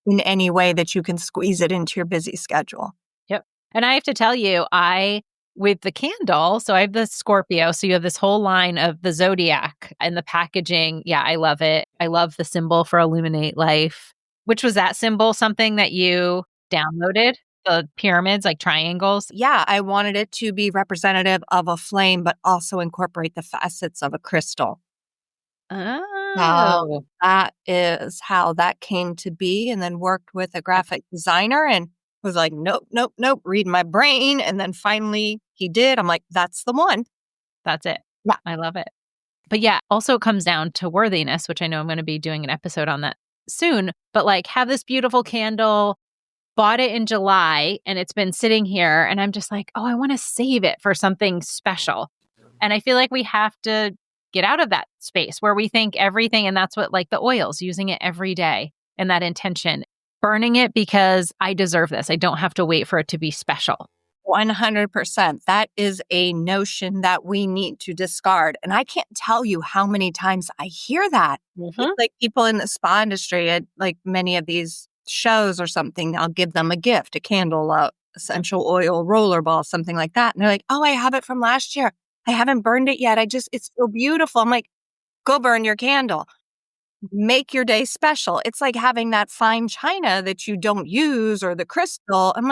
In any way that you can squeeze it into your busy schedule. Yep. And I have to tell you, with the candle, so I have the Scorpio, so you have this whole line of the zodiac and the packaging. Yeah, I love it. I love the symbol for Illuminate Life. Which was that symbol something that you downloaded? The pyramids, triangles? Yeah, I wanted it to be representative of a flame, but also incorporate the facets of a crystal. Oh. That is how that came to be, and then worked with a graphic designer and was nope, read my brain. And then finally he did. I'm that's the one. That's it. Yeah. I love it. But yeah, also it comes down to worthiness, which I know I'm going to be doing an episode on that soon. But have this beautiful candle, bought it in July, and it's been sitting here, and I'm just oh, I want to save it for something special. And I feel we have to get out of that space where we think everything, and that's what the oils, using it every day and that intention, burning it because I deserve this. I don't have to wait for it to be special. 100%. That is a notion that we need to discard. And I can't tell you how many times I hear that. Mm-hmm. People in the spa industry at many of these shows or something, I'll give them a gift, a candle, a essential oil roller ball, something like that. And they're oh, I have it from last year. I haven't burned it yet. It's so beautiful. I'm go burn your candle. Make your day special. It's having that fine china that you don't use or the crystal. I'm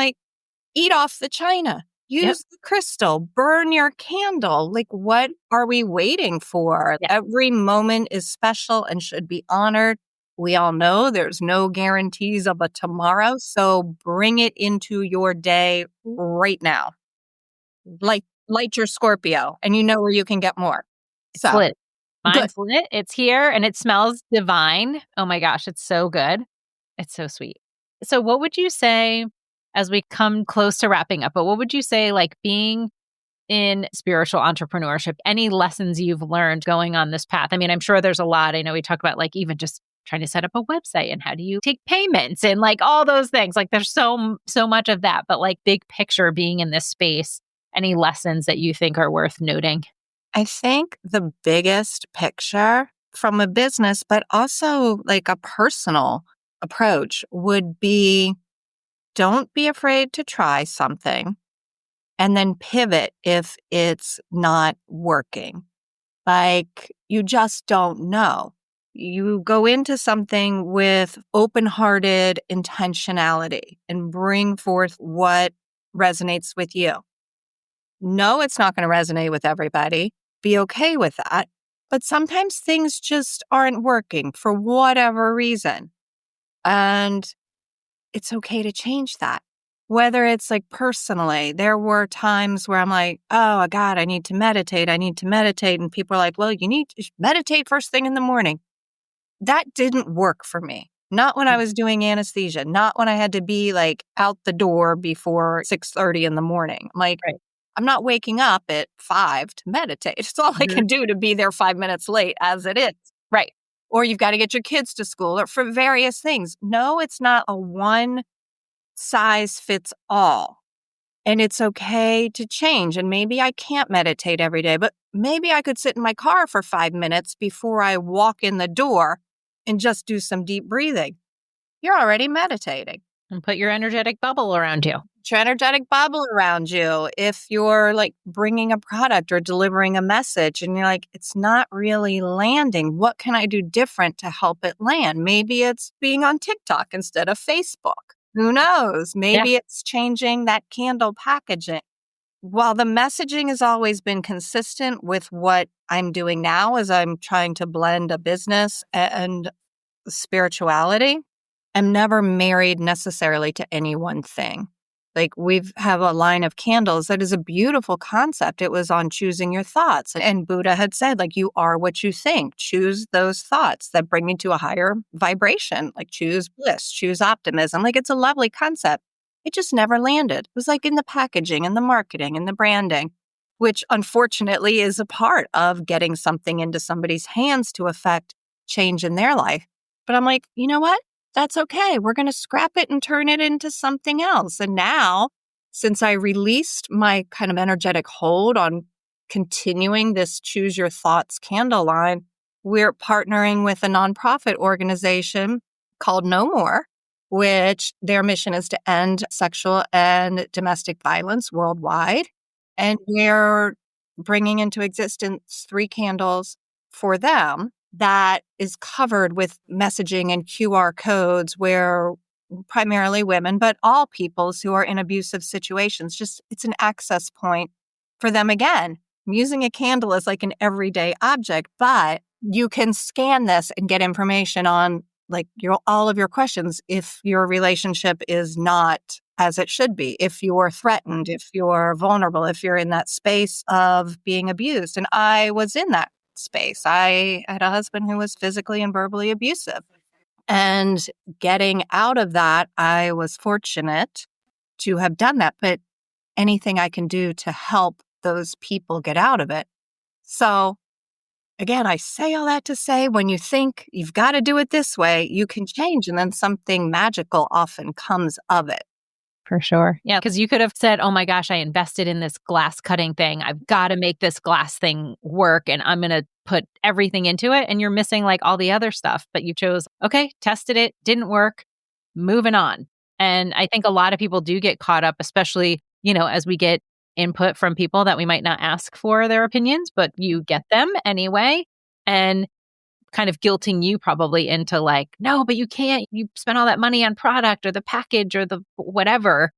eat off the china. Use the crystal. Burn your candle. What are we waiting for? Yep. Every moment is special and should be honored. We all know there's no guarantees of a tomorrow. So bring it into your day right now. Light your Scorpio, and you know where you can get more. It's lit. Mine's lit. It's here, and it smells divine. Oh my gosh, it's so good. It's so sweet. So what would you say, as we come close to wrapping up, but what would you say, being in spiritual entrepreneurship, any lessons you've learned going on this path? I mean, I'm sure there's a lot. I know we talk about even just trying to set up a website and how do you take payments and all those things. There's so much of that, but big picture, being in this space, any lessons that you think are worth noting? I think the biggest picture from a business, but also a personal approach, would be don't be afraid to try something and then pivot if it's not working. You just don't know. You go into something with open-hearted intentionality and bring forth what resonates with you. No, it's not going to resonate with everybody. Be okay with that. But sometimes things just aren't working for whatever reason. And it's okay to change that. Whether it's like personally, there were times where I'm like, oh God, I need to meditate. I need to meditate. And people are like, well, you need to meditate first thing in the morning. That didn't work for me. Not when I was doing anesthesia, not when I had to be like out the door before 6:30 in the morning. I'm like, Right. I'm not waking up at 5 to meditate. It's all I can do to be there 5 minutes late as it is. Right. Or you've got to get your kids to school or for various things. No, it's not a one size fits all. And it's okay to change. And maybe I can't meditate every day, but maybe I could sit in my car for 5 minutes before I walk in the door and just do some deep breathing. You're already meditating. And put your energetic bubble around you. Your energetic bubble around you. If you're like bringing a product or delivering a message and you're like, it's not really landing, what can I do different to help it land? Maybe it's being on TikTok instead of Facebook. Who knows? Maybe it's changing that candle packaging. While the messaging has always been consistent with what I'm doing now as I'm trying to blend a business and spirituality, I'm never married necessarily to any one thing. Like we have a line of candles that is a beautiful concept. It was on choosing your thoughts. And Buddha had said, like, you are what you think. Choose those thoughts that bring you to a higher vibration. Like choose bliss, choose optimism. Like it's a lovely concept. It just never landed. It was like in the packaging and the marketing and the branding, which unfortunately is a part of getting something into somebody's hands to affect change in their life. But I'm like, you know what? That's okay. We're going to scrap it and turn it into something else. And now, since I released my kind of energetic hold on continuing this Choose Your Thoughts candle line, we're partnering with a nonprofit organization called No More, which their mission is to end sexual and domestic violence worldwide. And we're bringing into existence 3 candles for them that is covered with messaging and QR codes where primarily women, but all peoples who are in abusive situations, just it's an access point for them again. I'm using a candle as like an everyday object, but you can scan this and get information on like all of your questions if your relationship is not as it should be, if you're threatened, if you're vulnerable, if you're in that space of being abused. And I was in that space. I had a husband who was physically and verbally abusive. And getting out of that, I was fortunate to have done that. But anything I can do to help those people get out of it. So again, I say all that to say when you think you've got to do it this way, you can change and then something magical often comes of it. For sure. Yeah. Because you could have said, oh my gosh, I invested in this glass cutting thing. I've got to make this glass thing work and I'm going to put everything into it. And you're missing like all the other stuff. But you chose, okay, tested it, didn't work, moving on. And I think a lot of people do get caught up, especially, as we get input from people that we might not ask for their opinions, but you get them anyway. And kind of guilting you probably into like, no, but you can't, you spent all that money on product or the package or the whatever,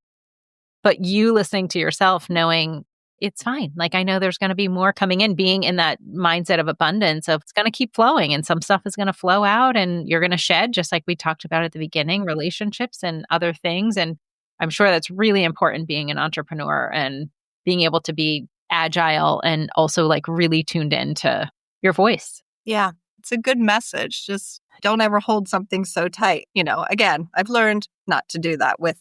but you listening to yourself knowing it's fine. Like, I know there's going to be more coming in, being in that mindset of abundance of it's going to keep flowing and some stuff is going to flow out and you're going to shed, just like we talked about at the beginning, relationships and other things. And I'm sure that's really important being an entrepreneur and being able to be agile and also like really tuned into your voice. Yeah. It's a good message. Just don't ever hold something so tight. Again, I've learned not to do that with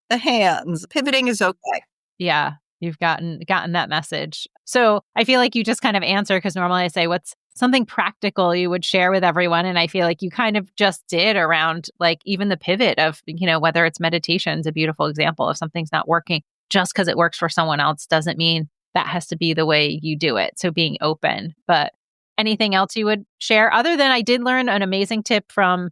the hands. Pivoting is okay. Yeah, you've gotten that message. So I feel like you just kind of answer, because normally I say, what's something practical you would share with everyone? And I feel like you kind of just did around like even the pivot of, whether it's meditation is a beautiful example. If something's not working, just because it works for someone else doesn't mean that has to be the way you do it. So being open. But anything else you would share other than I did learn an amazing tip from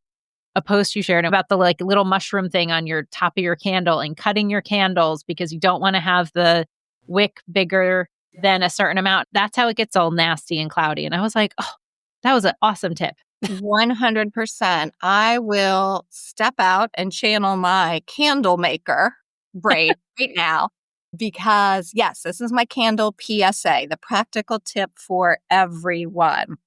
a post you shared about the like little mushroom thing on your top of your candle and cutting your candles because you don't want to have the wick bigger than a certain amount. That's how it gets all nasty and cloudy. And I was like, oh, that was an awesome tip. 100%. I will step out and channel my candle maker brain right now. Because yes, this is my candle PSA, the practical tip for everyone.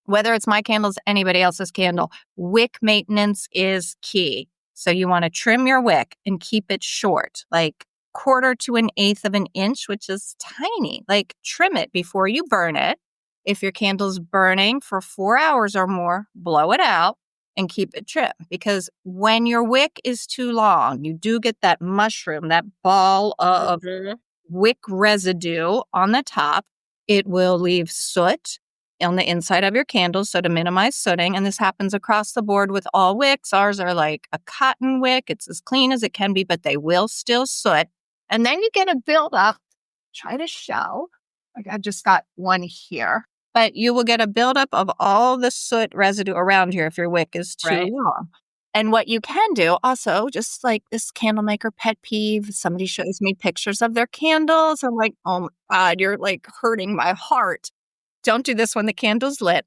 whether it's my candles, anybody else's candle, wick maintenance is key. So you want to trim your wick and keep it short, like 1/4 to 1/8 of an inch, which is tiny. Like trim it before you burn it. If your candle's burning for 4 hours or more, blow it out and keep it trim. Because when your wick is too long, you do get that mushroom, that ball of wick residue on the top. It will leave soot on the inside of your candles, so to minimize sooting. And this happens across the board with all wicks. Ours are like a cotton wick. It's as clean as it can be, but they will still soot. And then you get a buildup. Try to show. Like I just got one here. But you will get a buildup of all the soot residue around here if your wick is too long. And what you can do also, just like this candle maker pet peeve, somebody shows me pictures of their candles. I'm like, oh my God, you're like hurting my heart. Don't do this when the candle's lit.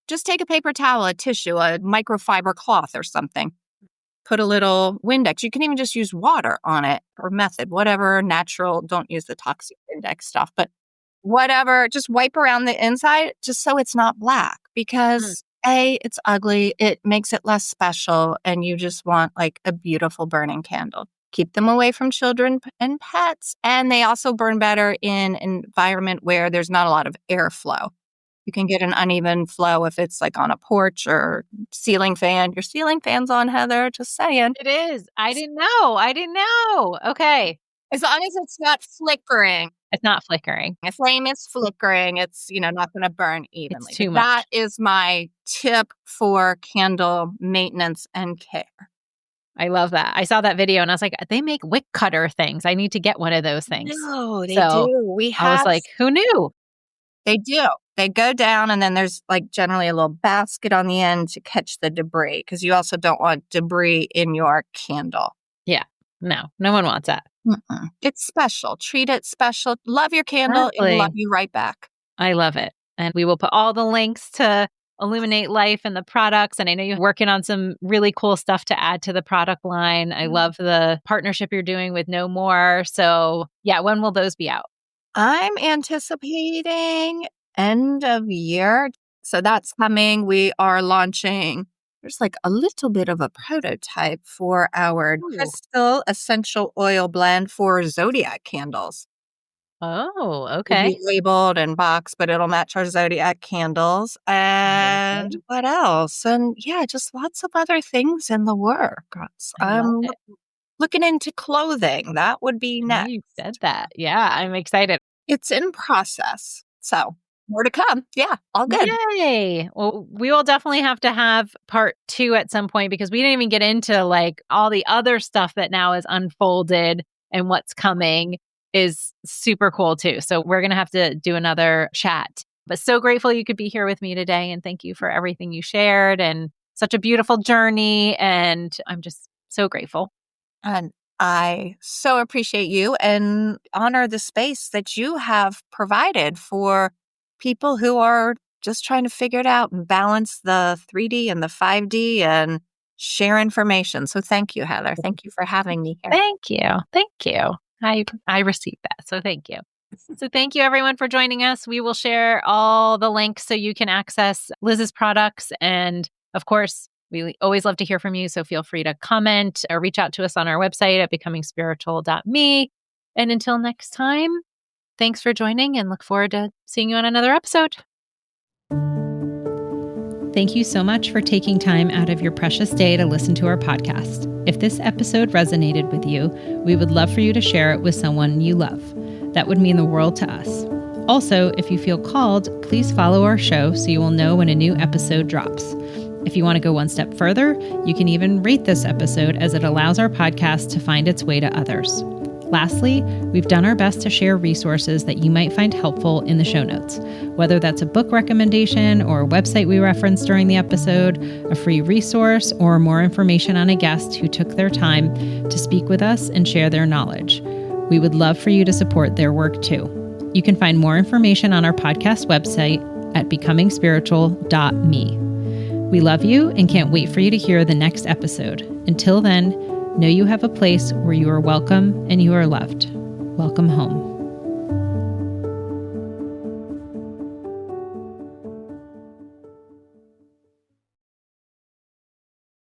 Just take a paper towel, a tissue, a microfiber cloth or something. Put a little Windex. You can even just use water on it or method, whatever, natural. Don't use the toxic Windex stuff, but whatever. Just wipe around the inside just so it's not black because A, it's ugly. It makes it less special. And you just want like a beautiful burning candle. Keep them away from children and pets. And they also burn better in an environment where there's not a lot of airflow. You can get an uneven flow if it's like on a porch or ceiling fan. Your ceiling fan's on, Heather, just saying. It is. I didn't know. Okay. As long as it's not flickering. It's not flickering. A flame is flickering. It's, not going to burn evenly. It's too much. That is my tip for candle maintenance and care. I love that. I saw that video and I was like, they make wick cutter things. I need to get one of those things. No, they do. I was like, who knew? They do. They go down and then there's like generally a little basket on the end to catch the debris because you also don't want debris in your candle. Yeah. No one wants that. It's special. Treat it special. Love your candle. Exactly. And love you right back. I love it. And we will put all the links to Illuminate Life and the products. And I know you're working on some really cool stuff to add to the product line. I love the partnership you're doing with No More. So yeah, when will those be out? I'm anticipating end of year. So that's coming. We are launching. There's like a little bit of a prototype for our crystal essential oil blend for Zodiac candles. Oh, It'll okay. be labeled and boxed, but it'll match our Zodiac candles. And what else? And yeah, just lots of other things in the works. I'm looking into clothing. That would be next. You said that. Yeah, I'm excited. It's in process. So more to come. Yeah, all good. Yay. Well, we will definitely have to have part 2 at some point because we didn't even get into like all the other stuff that now is unfolded and what's coming is super cool too. So we're going to have to do another chat. But so grateful you could be here with me today. And thank you for everything you shared and such a beautiful journey. And I'm just so grateful. And I so appreciate you and honor the space that you have provided for people who are just trying to figure it out and balance the 3D and the 5D and share information. So thank you, Heather. Thank you for having me here. Thank you. I received that. So thank you. So thank you everyone for joining us. We will share all the links so you can access Liz's products. And of course, we always love to hear from you. So feel free to comment or reach out to us on our website at becomingspiritual.me. And until next time, thanks for joining and look forward to seeing you on another episode. Thank you so much for taking time out of your precious day to listen to our podcast. If this episode resonated with you, we would love for you to share it with someone you love. That would mean the world to us. Also, if you feel called, please follow our show so you will know when a new episode drops. If you want to go one step further, you can even rate this episode as it allows our podcast to find its way to others. Lastly, we've done our best to share resources that you might find helpful in the show notes, whether that's a book recommendation or a website we referenced during the episode, a free resource, or more information on a guest who took their time to speak with us and share their knowledge. We would love for you to support their work too. You can find more information on our podcast website at becomingspiritual.me. We love you and can't wait for you to hear the next episode. Until then, know you have a place where you are welcome and you are loved. Welcome home.